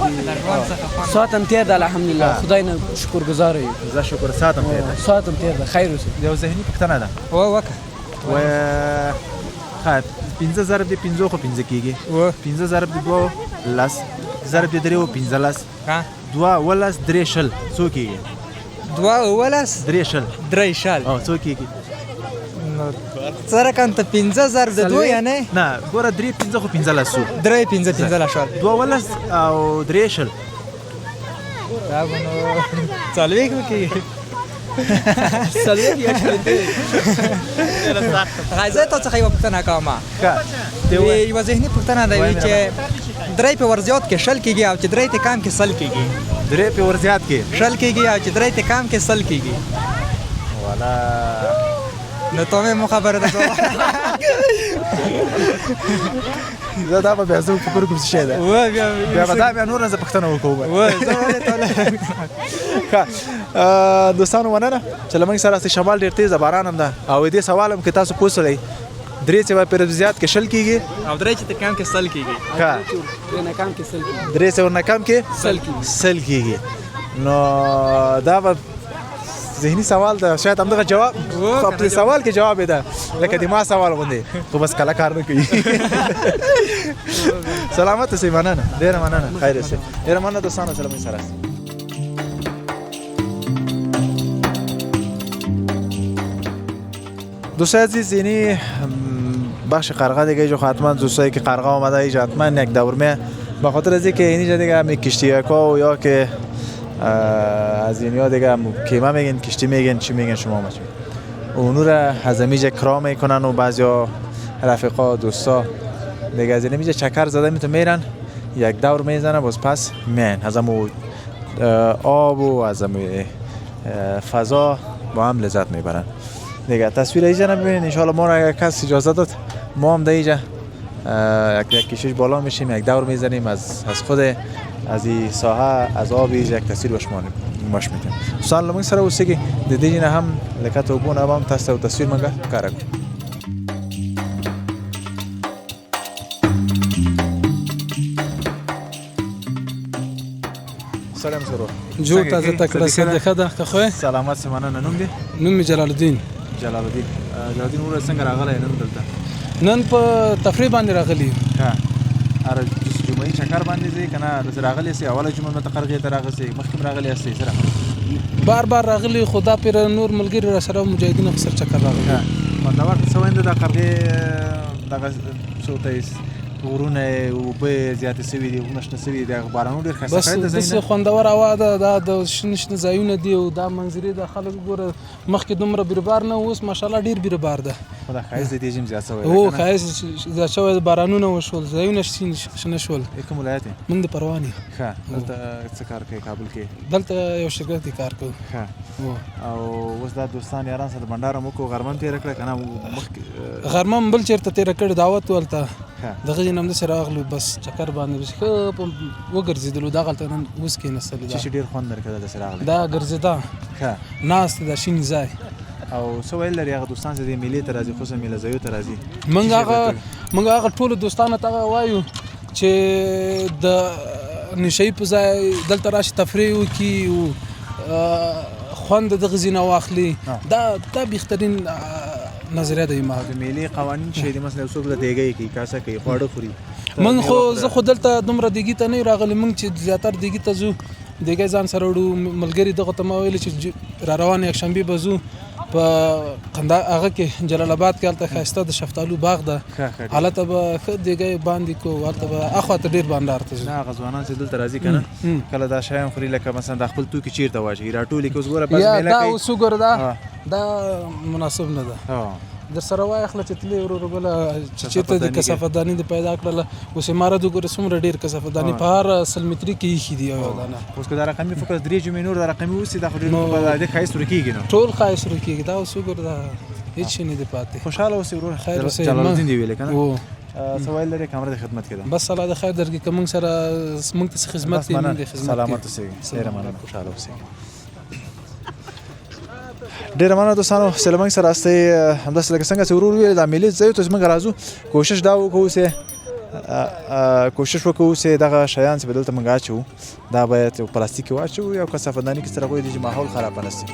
ساعت هم تېر ده الحمدلله. خدای نه شکرګزار یو. زه شکر ساعت هم تېر ده. ساعت هم تېر ده. خیر اوسې. یو ذهني پوښتنه ده. وکړه. ښه 15 ضرب د 5 خو 15 کېږي. 15 ضرب د 2 لس ضرب د 3 15. 2 ولس 3 شل څو کېږي؟ 2 ولس 3 شل. 3 شل څو کېږي؟ څه رقم ته 15 ضرب د 2 یعنې؟ نه ګوره 3 15 خو 15 شو. 3 15 15 شل. 2 ولس او 3 شل. دا به نو څلوېښت وکړي. څلوېښت یا شلېدې. زه تا څخه یوه پوښتنه کوم. یوه ذهني پوښتنه ده وي چې 3 په ورزیات کې شل کېږي او چې 3 ته کم کې سل کېږي. 3 په ورزیات کې شل کېږي او چې 3 ته کم کې سل کېږي. والا نو ته مې مو خبره ده. زه دا به بیا زه فکر کوم څه شی ده. بیا به دا بیا نور نه زه پوښتنه وکړم. دوستانو مننه چې له موږ سره هستئ. شمال ډېر تېزه باران هم ده او دې سوال هم که تاسو پوښتلی 3 چې به په ورزیات کې شل کېږي او 3 چې ته کم کې سل کېږي. 3 چې ورنه کم کې سل کېږي. نو دا به ذهني سوال ده. شاید همدغه جواب په سوال کې جواب ده لکه د ما سوال غوندې، خو بس کله کار نه کوي. سلامت اوسئ. مننه، ډېره مننه. خیر اوسئ. ډېره مننه دوستانو چې له موږ سره هستئ. دوستای عزیز، یعنی بخش قرغه دیگه جو حتما دوستایی که قرغه آمده اینجا حتما یک دورمه به خاطر از اینکه اینجا دیگه هم کشتی‌ها و یا که از اینیا دیگه کیمه میگن، کشتی میگن، چی میگن شما مچون اونو را از اینجا کرام میکنن و بعضیا رفیقا دوستا دیگه از اینجا چکر زده میرن یک دور میزنن باز پس میان از همون آب و از همون فضا با هم لذت میبرن. دیگه تصویر اینجا نبینید. انشالله ما را اگر کس اجازه داد ما هم در اینجا یک کشش بالا میشیم، یک دور میزنیم از خود از این ساحه از آب اینجا یک تصویر باش میتونیم. دوستان لمن سره اوسیږي د دې نه هم لکه وبونه هم تاسو تصویر منګه کار کوو. سلام سره جو تازه تکړه صدقه ده که خو سلامت سمانه نوم دی؟ نوم می جلال الدین. جلال الدین ور څنګه راغلی نن دلته؟ نن په تفریح باندې راغلی. ها اره جمعې چکر باندې ځي کنه د راغلی سي اوله جمعه متقرغه ته راغسي مخکې راغلی اسي سره بار راغلی. خدا پر نور ملګری را سره مجاهدین سره چکر راغلی. مطلب څه وینده د قرغه دغه څه ته غرونه اوبه زیاتې سوي دي غرونه شنه سوي دي بارانونه ډېر ښایسته بس کړی د داسې خوندور هوا ده دا د شنه شنه ځایونه دي او دا منظرې د خلک ګوره مخکې دومره بیروبار نه اوس ماشاءالله ډېر بیروبار ده خو دا ښایست د دې ژم زیات شوی هو ښایست زیات شوی بارانونه وشول ځایونه شنه شول کوم ولایت یې موږ د پروان یو ښه دلته څه کار کوي کابل کې دلته یو شرکت کې کار کوو ښه او اوس دا دوستان یاران سره بنډاره مو کو غرمه تېره کړه که نه مخکې غرمه هم بل چېرته تېره کړې دعوت ولته دغه ځای نه همداسې راغلو بس چکر باندې ښه په وګرځېدلو دغلته نن اوس کېناستلو چې ډېر خوند درکړه داسې راغلی دا ګرځېدا ښه ناست دا شین ځای او څه ویل لري هغه دوستان چې دې میلې ته راځي خصوصا میله ځایو ته راځي موږ هغه ټولو دوستانو ته وایو چې د نشهیي په ځای دلته راشي تفریح وکړي خوند دغه ځای نه واخلي دا بهترین نظریه ده ما د میلې قوانین چې د مثلا څوک له دیګۍ کوي کاسه کوي خواړه خوري من خو زه خو دلته دومره دیګي ته نه راغلی موږ چې زیاتره دیګي ته ځو دیګي ځان سره وړو ملګري دغه ته ما ویل چې را روان یک شنبه به ځو په قندهار هغه کې جلال آباد کې هلته ښایسته د شفتالو باغ ده هلته به ښه دیګی باندې کو هلته به اخواته ډېر بانډار ته ځو نه هغه ځوانان چې دلته راځي که نه کله دا شیان خوري لکه مثلا دا خپل توکي چېرته واچوي راټولي که اوس ګوره بس میله کوي دا اوس وګوره دا مناسب نه ده در سره واخله چې تلې ورو بله چې چېرته د کثافت دانې د پیدا کړله اوس عمارت وګوره څومره ډېر کثافت دانې په هر 100 متري کې ایښي دي یو دانه اوس که دا رقمي فکر 3 جمعې نور دا رقمي اوسي دا خو ډېر ښایست ورکېږي نو ټول ښایست ورکېږي دا اوس وګوره دا هېڅ شی نه دی پاتې خوشحاله اوسې ورور خیر اوسې جلال الدین دې ویلې که نه څه ویل لرې کامره د خدمت کې ده بس الله د خیر درکړي که موږ سره موږ ته څه خدمت کوي موږ د خدمت سلامت اوسئ ډېره مننه خوشحاله اوسئ ډېره مننه دوستانو سلامنګ سره راستئ همداسې لکه څنګه چې ورور ویل دا میلې ځایو ته موږ راځو کوشش دا وکړو چې کوشش وکړو چې دغه شیان چې به دلته موږ اچوو دا باید یو پلاستیک کې واچوو یا کثافت دانۍ کې سره غوږ چې ماحول خراب نه شي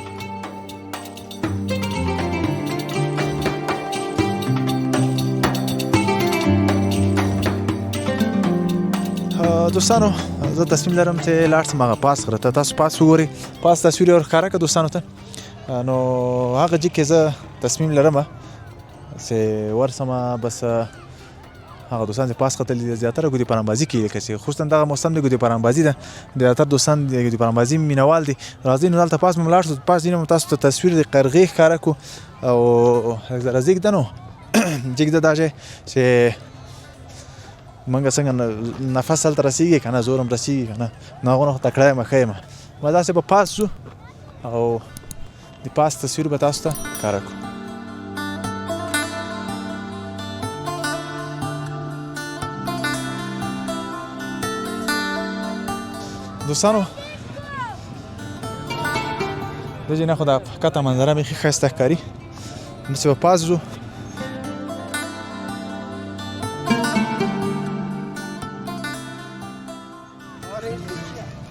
دوستانو زه تصمیم لرم چې لاړ شم هغه پاس غره ته تاسو پاس وګورئ پاس تصویر یې ورښکاره کړه دوستانو ته نو هغه ځای کې زه تصمیم لرم چې ورسم بس هغه دوستان چې پاس ختلي دي زیاتره ګودي پرانبازي کوي لکه چې خصوصا دغه موسم د ګودي پرانبازي ده زیاتره دوستان د ګودي پرانبازي مینوال دي راځئ نو دلته پاس مو لاړ شو پاس ځینې تاسو ته تصویر د قرغې ښکاره کړو او راځئ ږده نو جګده دا ځای چې منګه څنګه نفس هلته رسیږي که نه زور هم رسیږي که نه نو هغونه خو تکړه یم ښه یم ما داسې به پاس ځو او د پاس تصویر به تاسو ته ښکاره کړو دوستانو د دې نه خو دا ښکته منظره بیخي ښایسته ښکاري همداسې به پاس ځو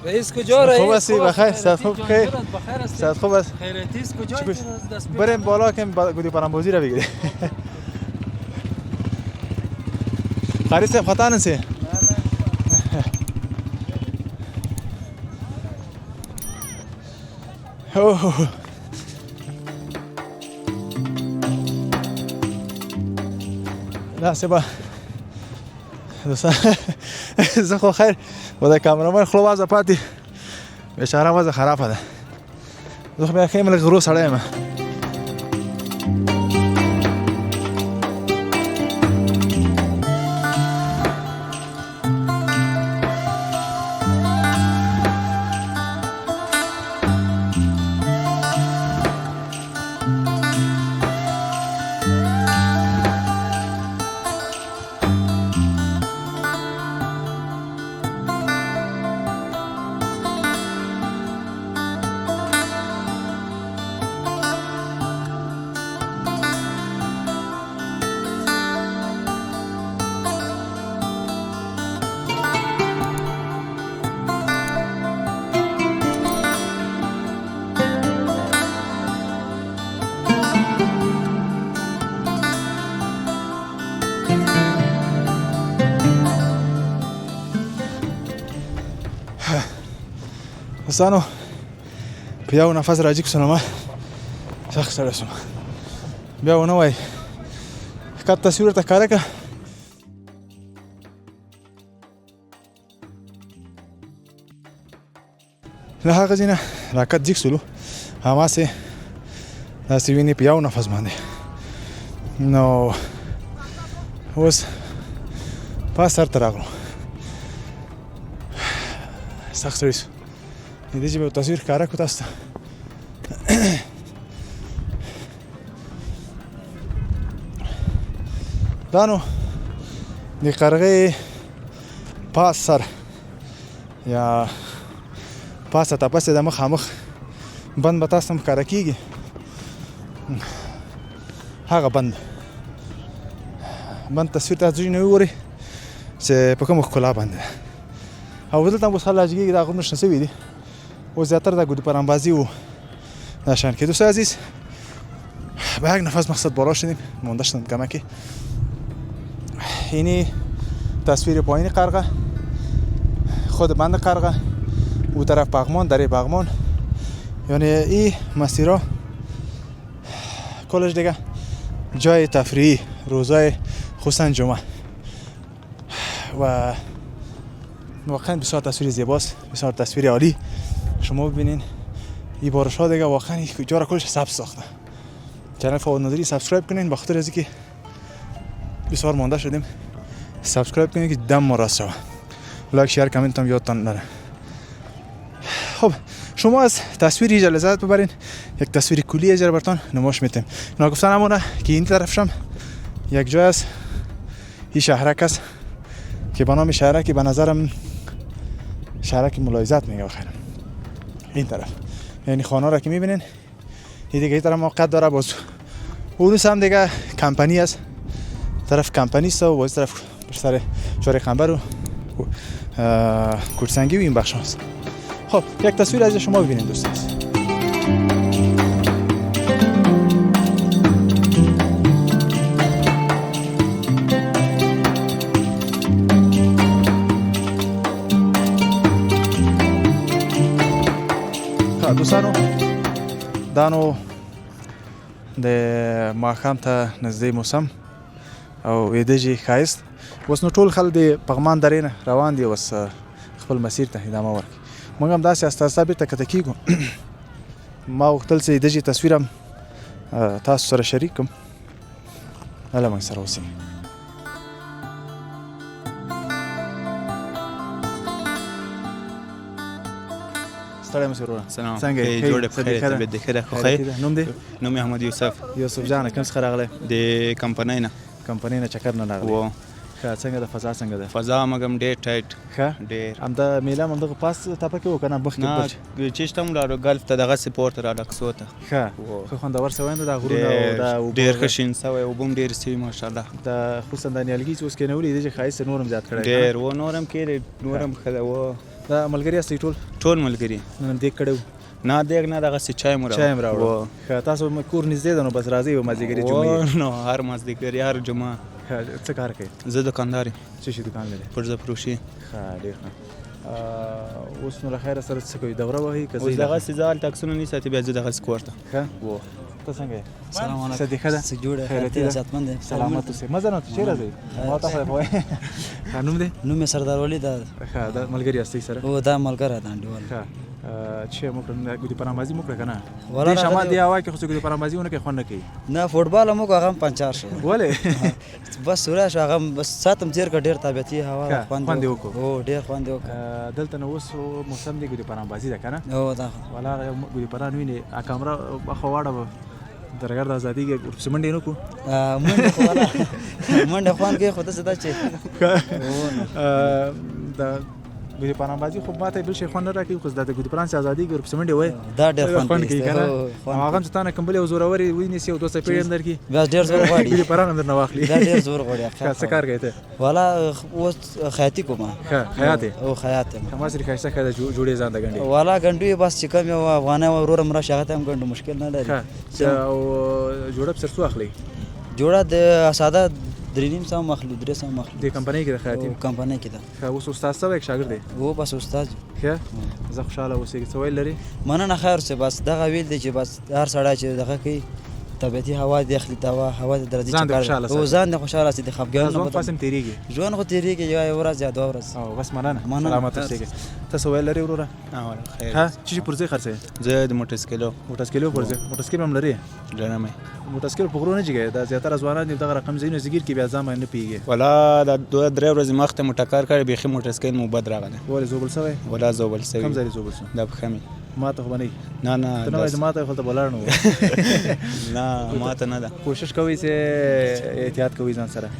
رئیس کجا رئیس خوب هستی بخیر ساعت خوب خیر ساعت خوب است خیرتیست کجا بریم بالا که گودی پرانبازی رو بگیریم خرید صاحب خطا نسی نه سبا دوستان زه خو خیر و د کامرامن خوله وازه پاتې بیچاره وازه خرابه ده زه خو بیا ښه یم لږ غرو سړی یم دوستانو په یو نفس راجیګ شوم سخت ستړی شوم بیا ونه وایي ښکته تصویر ورته ښکاره کړه له هغه ځای نه راکت جګ سولو هماسې داسې وینې په یو نفس باندې نو اوس پاس سر ته راغلو سخت سړی سو د دې چې به تصویر ښکاره کړو تاسو ته دا نو د قرغې پاس سر یا پاسه تپسې د مخامخ بند به تاسو هم ښکاره کېږي هغه بند تصویر تاسو ځینې وګورئ چې په کومه ښکلا باندې او دلته هم اوس خلک راجګېږي دا غرونه شنه شوي دي اوس زیاتره دا ګودي پرانبازي و دا شیان که دوست عزیز به یک نفس مقصد بالا شدیم مونده شدم کمکی اینی تصویر پایین قرغه خود بند قرغه او طرف پغمان دره پغمان یعنی این مسیرها کلش دیگه جای تفریحی روزای خصوصا جمعه و واقعا بسیار تصویر زیباست بسیار تصویر عالی شما ببینین این بارش ها دیگه واقعا جا را کلش سبز ساخته چنل فواد نادری سابسکرایب کنین بخاطر از اینکه بسیار مانده شدیم سابسکرایب کنین که دم ما راست شود لایک شیر کامنت هم یادتان نره خب شما از تصویر اینجا لذت ببرین یک تصویر کلی اینجا براتون نمایش میدیم ناگفتن همونه که این طرفشم یک جای است این شهرک است که به نام شهرکی به نظرم شهرک ملاحظات میگه بخیر این طرف یعنی خانه را که میبینین این دیگه این طرف موقعیت داره باز اون هم دیگه کمپانی است طرف کمپانی است و باز طرف سر چهار خنبر و کوچسنگی و این بخش هست. خب یک تصویر از شما ببینید دوستان. دوستانو دانو د ماښام ته نږدې موسم او ویدجې ښایست اوس نو ټول خلک د پغمان درې نه روان دي اوس خپل مسیر ته ادامه ورکړي موږ هم داسې استا بیرته کته کېږو ما غوښتل چې ویدجې تصویر هم تاسو سره شریک کړم هله موږ سره اوسئ ستړی مې وروره سلام څنګه یې جوړه په خیر طبیعت دې ښه ده خو خیر نوم دې نوم احمد یوسف جان کوم څخه راغلی د کمپنۍ نه چکر نه راغلی و ښه څنګه د فضا څنګه ده فضا مګم ډېر ټایټ ښه ډېر همدا میله هم همدغه پاس تپه کې و که نه مخکې نه چیشته هم لاړو ګلف ته دغسې پورته راډکسو ته ښه ښه خوندور سوی نو دا غرونه او دا ډېر ښه شین سوی اوبه هم ډېرې سوي ماشاءالله دا خصوصا دا نیالګي چې اوس کېنولي دي چې ښایست نور هم زیات کړی ډېر و نور هم کېږي نور هم ښه ده و دا ملګري یاستئ ټول ملګري نن دیګ کړی و نه دیګ نه دغسې چای مو راوړو ښه تاسو کور نږدې ده نو بس راځئ مازدیګري جمعې نو هر مازدیګري هر جمعه څه کار کوئ زه دکاندار یم څه شي دکان لرئ پرزه فروشي ښه ډېر ښه اوس نو له خیره سره څه کوئ دوره وهئ که اوس دغسې ځان ټکسونه نه ساتي بیا زه دغسې کور ته ښه ته څنګه یې سلام علیکم صدیق ښه ده څه جوړه خیرتي ده عزتمند یم سلامت اوسئ مه ځه نو چېرې ځئ ما ته خو وایې نوم دی نوم یې سردار ولي ده ښه دا ملګري یاستئ سره او دا ملګری ده انډیوال ښه چې موږ ګودي پرانبازي موږ که نه دې شمال دی هوا کې خو ګودي پرانبازي ونه کوي خوند نه کوي نه فوټبال موږ هغه هم پنچار شو ولې بس سوره شو هغه بس ساتم تیر کا ډیر طبيعتي هوا خوند وکړو او ډیر خوند وکړو دلته نو اوس موسم دی ګودي پرانبازي ده کنه او دا ولا ګودي پران ویني ا کیمرا خو واړه درګر د ازادي کې سمندې نو کو منډه خوان کې خو ته صدا چې دا ګودي پرانبازي خو ماته بل شي خوند نه راکې خو د ګودي پران ازادي کې سمندې وای دا ډیر خوند کوي کنه هغه څه تانه کمبلې او زوروري ویني سي او دوسه پیډ اندر کې بس ډیر زور غواړي ګودي پران اندر نه واخلي دا ډیر زور غواړي څه کار کوي ته والا اوس خیاطي کوم خیاط او خیاط ما سره خاصه کړه جوړې ځان د غنډي والا غنډي بس چې کوم یو افغانه ورور مر شاغت هم غنډ مشکل نه لري او جوړه پر څو اخلي جوړه د ساده درینیم سم مخلو درې سم مخلو د کمپنۍ کې د خیاطي کمپنۍ کې ده اوس استاد سره یک شاګرد دی و بس استاد ښه زه خوشاله اوسې څه ویل لري مننه خیر څه بس دغه ویل دی چې بس هر سړی چې دغه کوي طبیعتي هوا دې اخلي هوا د درځي ځان دې خوشاله ساتي. او ځان دې خوشاله ساتي د خفګان ژوند خو هسې تېرېږي ژوند خو تېرېږي یوه ورځ یا دوه ورځ او بس مننه سلامت اوسېږئ تاسو ویل لرئ وروره ها څه شي پرځای خرڅوئ زه د موټرسایکلو پرځای موټرسایکل هم لرئ لرم موټرسایکل په غرو نه جګی دا زیاتره ځوانان دي دغه رقم ځایونه زګیر کې بیا ځان باندې نه پوهېږي ولا دا دوه درې ورځې مخکې مو ټکر کړی بیخي موټرسایکل مو بد راغلی ولې زوبل شوی ولا زوبل شوی کوم ځای دې زوبل شو دا پښه مې ما ته خو به نه نه ته نه وایې ما ته خو ته به ولاړ نه وې نه ما ته نه ده کوشش کوئ چې احتیاط کوئ ځان سره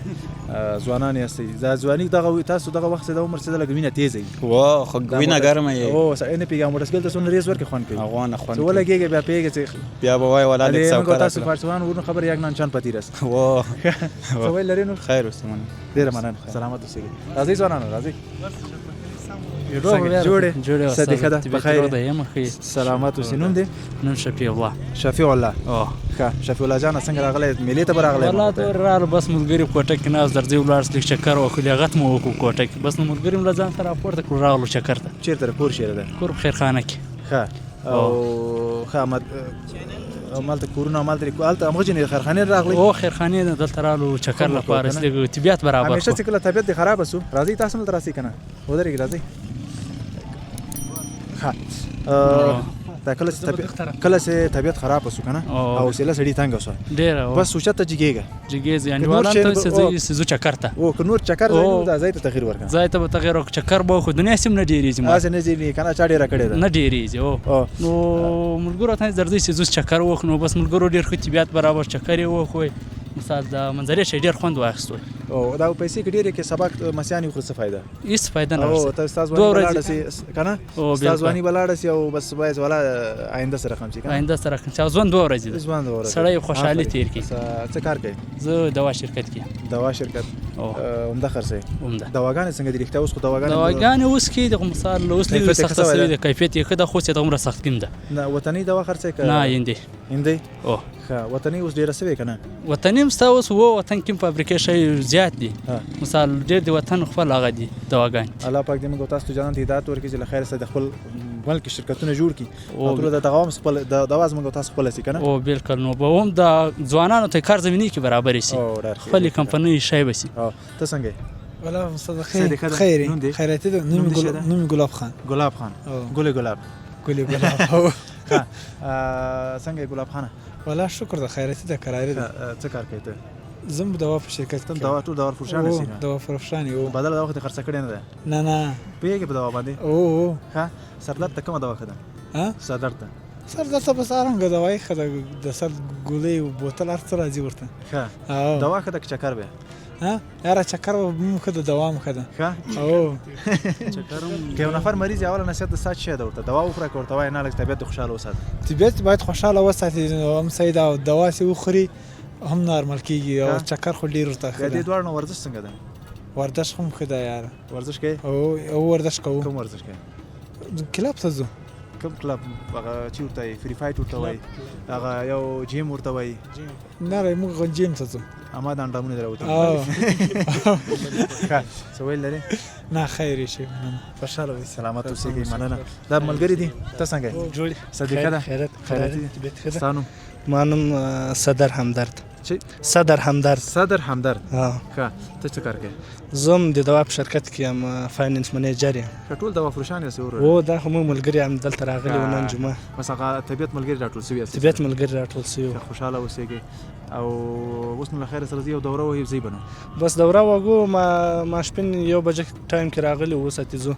ځوانان یاستئ ځواني دغه تاسو دغه وخت د عمر چې لږ وینه تیزه وي خو وینه ګرمه یې او سړی نه پوهېږي موټرسایکل ته څومره ریس ورکړي خوند کوي افغان خوند چې ولګېږي بیا پوهېږي چې بیا به وایي ولا لږ موږ تاسو فارسوان ورنو خبر یک نانچان پتی راست څه ویل لرئ نو خیر اوسې مننه ډېره مننه سلامت اوسېږئ راځئ ځوانانو راځئ جوړه صدیقه ده بخیر ده یم خو سلامت اوسې نوم دې نن شفیع الله ښه شفیع الله جانه څنګه راغلی مېلې ته به راغلی والله ته راغلو بس ملګري کوټه کې ناست درځئ ولاړ سلک چکر وکړو لیاقت مو وکړو کوټه کې بس نو ملګري مو له ځان سره راپورته کړو راغلو چکر ته چېرته کور چېرې ده کور په خیرخانه کې ښه او ښه مالته کورونه مالته هلته همغه جنې خیرخانې راغلی او خیرخانې دلته راغلو چکر لپاره لږ طبیعت برابر همیشه چې کله طبیعت دې خرابه سو راځئ تاسو هم دلته راسئ که نه ودرېږئ راځئ دا کله چې طبیعت خراب شو کنه او حوصله سړی تنګ شو ډېر بس سوچته جګیږي یعنی ولانه ته سزو چکرته او که نور چکر زینو دا ځای ته تغییر ورکړه ځای ته به تغییر ورکړه چکر به خو دنیا سیم نه ډېریږي ما نه ډېریږي کنه چا ډېره کړې ده نه ډېریږي او نو ملګرو ته درځي سزو چکر وخنو بس ملګرو ډېر خو طبیعت برابر چکر یې وخوي مثال د منظرې شي ډېر خوند واخیستو او دا پیسې کې ډېرې کې سبق مسیانې خو څه فایده هیڅ فایده نه او تاسو ځواني بلاړ کنه تاسو ځواني بلاړ سي او بس باید ولا آینده سره خم شي کنه آینده سره خم ځوان دوه ورځې ده ځوان دوه ورځې سړی خوشحالي تیر کی څه کار کوي زه دوا شرکت کې دوا شرکت عمده خرڅي دواګانې څنګه دي رښتیا اوس خو دواګانې اوس کې د مثال اوس لږ سخت سوي د کیفیت یې خده خو څه د عمر سخت کیم ده نه وطني دوا خرڅي نه هندي او ښه وطني اوس ډیره سوي کنه وطني مستا اوس وو وطن کې فابریکې شي زیات دي مثال ډېر د وطن خپل هغه دي دواګانې الله پاک دې موږ تاسو ته جانان هدایت ورکړي چې له خیر سره د خپل ملک شرکتونه جوړ کړي او ټول د دغه خپل د دواز موږ تاسو خپل سي کنه او بالکل نو به هم د ځوانانو ته کار زميني کې برابر شي خپل کمپنۍ شای بسي ته څنګه ولا استاد خیر خیراتي نوم ګلاب خان ګل ګلاب څنګه ګلاب خان ولا شکر د خیراتي د قرارې څه کار کوي ته زم دوا په شرکت کې دوا ټول دوا فروشان سي دوا فروشان یو بدل دوا خو خرڅ کړي نه نه پیګه په دوا باندې او ها سردرد ته کومه دوا خده ها سردرد ته بس ارنګ دواي خده د سر ګولې او بوتل ارڅ راځي ورته ها دوا خده چکر به ها یاره چکر مو خده دوام خده ښه او چکرم که نفر مریض اول نصیحت د سات شه ورته دوا وخوره ورته وای نه لږ طبیعت خوشاله وساتي طبیعت باید خوشاله وساتي هم سید او دوا سي وخوري هم نارمل کیږي او چکر خو ډیر ورته خده دې دوړ نو ورزش څنګه ده ورزش هم خده یاره ورزش کوي او ورزش کوو کوم ورزش کوي کلاب ته ځو کوم کلب هغه چې ورته فری فایټ ورته وای هغه یو جیم ورته وای نه موږ جیم ته ځو اما دا انډامونه دراوته سوال لري نه خیر شي خوشاله وي سلامت اوسئ مننه دا ملګری دي ته څنګه جوړ صدیقه ده خیرات ستانو مانم صدر همدرد صدر همدرد ښه ته څه کار کوي زم د دوا په شرکت کې یم فاینانس منیجر یم ټول دوا فروشان یې او دا خو مو ملګری هم دلته راغلی و نن جمعه بس هغه طبیعت ملګری راټول سوي طبیعت ملګری راټول سوي خوشاله اوسئ او اوس نو خیر سره یو دوره وي زی بنو بس دوره وګو ما شپن یو بجې ټایم کې راغلی و ساتیزو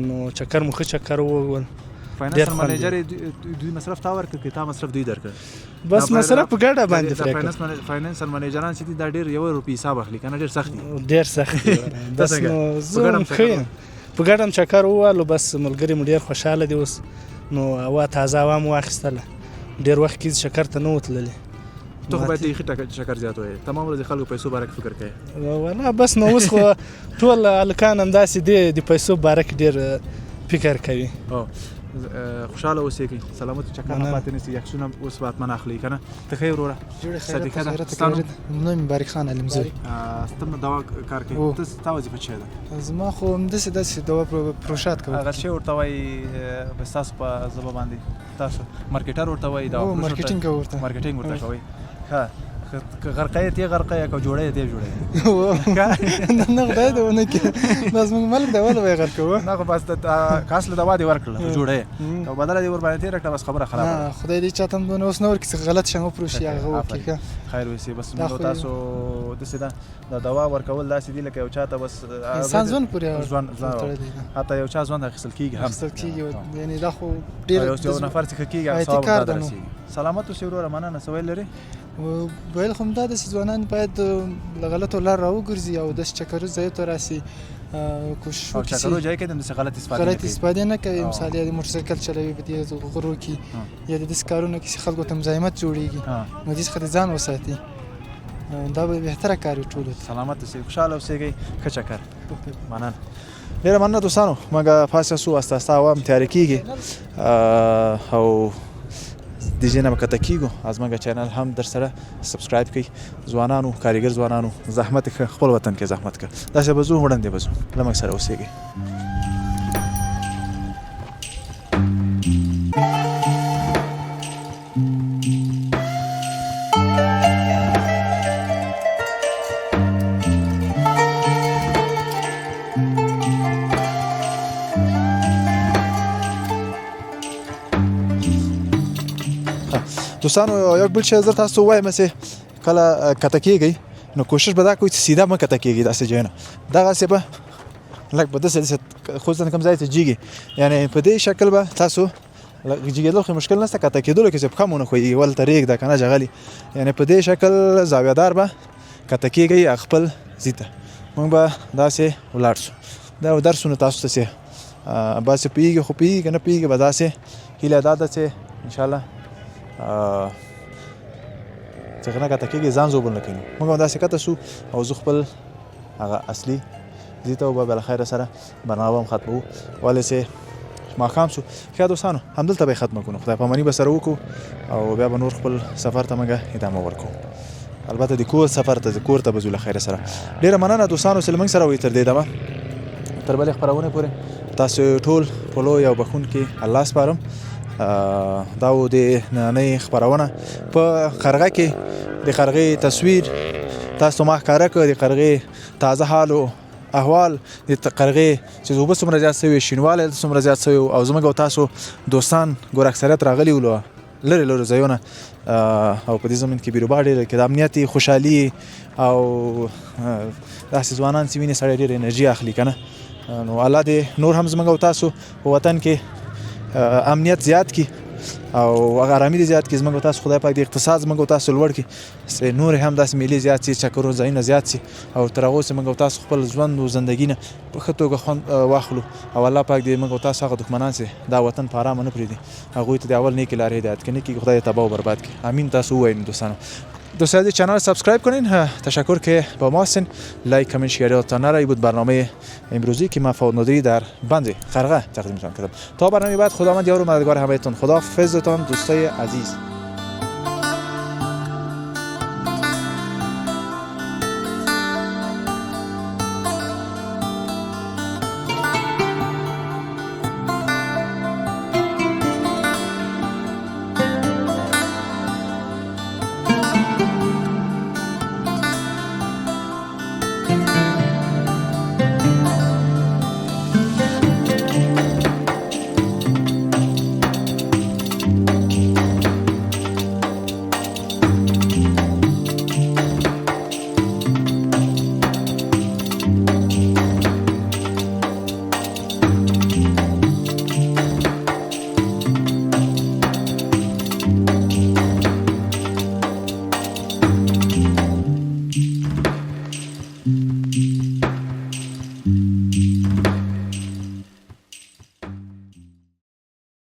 نو چکر مخ چکر وګول فاینانس منیجر دوی مصرف تا ورکړ تا مصرف دوی درکړ بس مصرف په ګډه باندې فرق فاینانس منیجران چې دا ډیر یو روپی حساب اخلي کنه ډیر سخت بس نو زه خیم په ګډم چکر ووالو بس ملګری مې ډیر خوشاله دی اوس نو هوا تازه هوا مو واخیستله ډیر وخت کې شکر ته نه وتللی ته خو باید یې شکر زیات وای تمام ورځ خلکو پیسو باره فکر کوي ولا بس نو اوس خو ټول الکان همداسې دی د پیسو باره کې ډیر فکر کوي خوشاله اوسئ سلامت چکر نه پاتې نشي یکسونه اوس باتمن اخلي کنه ته خیر وروره صدیقه ده نوم مبارک خان علمزوی ستم دوا کار کوي ته وظیفه چه ده زما خو همداسې دوا پروشات کوم هغه چې ورته وای بس تاسو په زبه باندې تاسو مارکیټر ورته وایي دا او مارکیټینګ ورته مارکیټینګ ورته کوي ها غرقه تی غرقه کو جوړه تی جوړه نه خدای دې ونه کې بس موږ ملک دا ولا وای غرقه نه خو بس کاس له دوا دی ورکړه جوړه او بدل دی ور باندې تیر کړه بس خبره خراب نه خدای دې چاته دونه اوس نور کې غلط شنو پروشي هغه وکړه خیر وسی بس موږ تاسو د سیدا د دوا ورکول داسې دی لکه یو چاته بس انسان ځون پورې ځون حتی یو چا ځون خپل کیږي هم خپل کیږي یعنی دا خو ډیر یو نفر څخه کیږي ثواب درسي سلامت اوسې ورو مننه سوال لري ویل خو دا د ځوانان باید غلطو لار راوګرځي او د چکرو ځای ته راسي کوشش وکړي چکرو ځای کې د غلط استفاده نه کوي مثال د موټرسایکل چلوي په دې غرو کې یا د کارونو کې خلکو ته مزاحمت جوړیږي نو دې څخه ځان وساتي دا به بهتره کار وي ټولو سلامت اوسئ خوشاله اوسئ ښه چکر مننه ډیره مننه دوستانو موږ پاسه سو اساسا عوام تیار کیږي او د جنه مکته کیګو از موږ چینل هم در سره سبسکرایب کړئ ځوانانو کاریګر ځوانانو زحمت خپل وطن کې زحمت کړ دا څه بزو وړاندې بزو لمک سره اوسېږي دوستانو یو بل شی زه تاسو وایم چې کله کته کیږي نو کوشش به دا کوئ چې سیده مه کته کیږي داسې ځای نه دغسې به لږ په داسې خصوصا کوم ځای ته جیږي یعنې په دې شکل به تاسو جیږېدل خو مشکل نشته کته کېدلو کې چې پښه مو نه ښویېږي ولته رېږده که نه جغلي یعنې په دې شکل زاویهدار به کته کیږئ خپل ځي ته موږ به داسې ولاړ سو دا درسونه تاسو ته چې باسې پوهېږي خو پوهېږي که نه پوهېږي به داسې هیله دا ده چې انشاءالله څنګه نه کته کېږي ځان زوبل نه کوي موږ هم داسې کته سو او زه خپل هغه اصلي ځي ته به بالخیره سره برنامه هم ختموو ولې چې ماښام شو ښه دوستانو همدلته به یې ختمه کړو خدای پاماني به سره وکړو او بیا به نور خپل سفر ته موږ ادامه ورکړو البته د کور سفر ته د کور ته به ځو له خیره سره ډېره مننه دوستانو چې له موږ سره وئ تر دې دمه تر بلې خپرونې پورې تاسو ټول په لوی او بخښونکي الله سپارم دا و د نننۍ خپرونه په قرغه کې د قرغې تصویر تاسو ما ښکاره کړ د قرغې تازه حال او احوال د قرغې چې اوبه څومره زیات شوي شینوالی څومره زیات شوي او زموږ او تاسو دوستان ګور اکثریت راغلي ولو لرې لرې ځایونه او په دې زمین کې بیروبار ډېر کې د امنیتي خوشحالي او داسې ځوانان چې وینې سړی ډېر انرژي اخلي که نه نو الله دې نور هم زموږ او تاسو په وطن کې امنیت زیات کی او آرامي دې زیات کی زموږ تاسو خدای پاک دې اقتصاد زموږ تاسو لوړ کی نور هم داسې ملي زیات شي چکرو ځایونه زیات شي او تر هغه زموږ تاسو خپل ژوند او زندګی نه په ښه توګه خوند واخلو او الله پاک دې موږ تاسو هغه دښمنان سي دا وطن په ارامه نه پرېږدي هغوی ته د اول نیکې لارې هدایت کړي که خدای تباه و برباد کړي امین تاسو ووایئ دوستانو دوستان چنل سابسکرایب کنین تشکر که با ما هستین لایک کامنت شیر یادتان نره بود برنامه امروزی که من فواد نادری در بند قرغه تقدیمتان کردم تا برنامه بعد خداوند یار و مددگار همهتون خدا حافظتان دوستای عزیز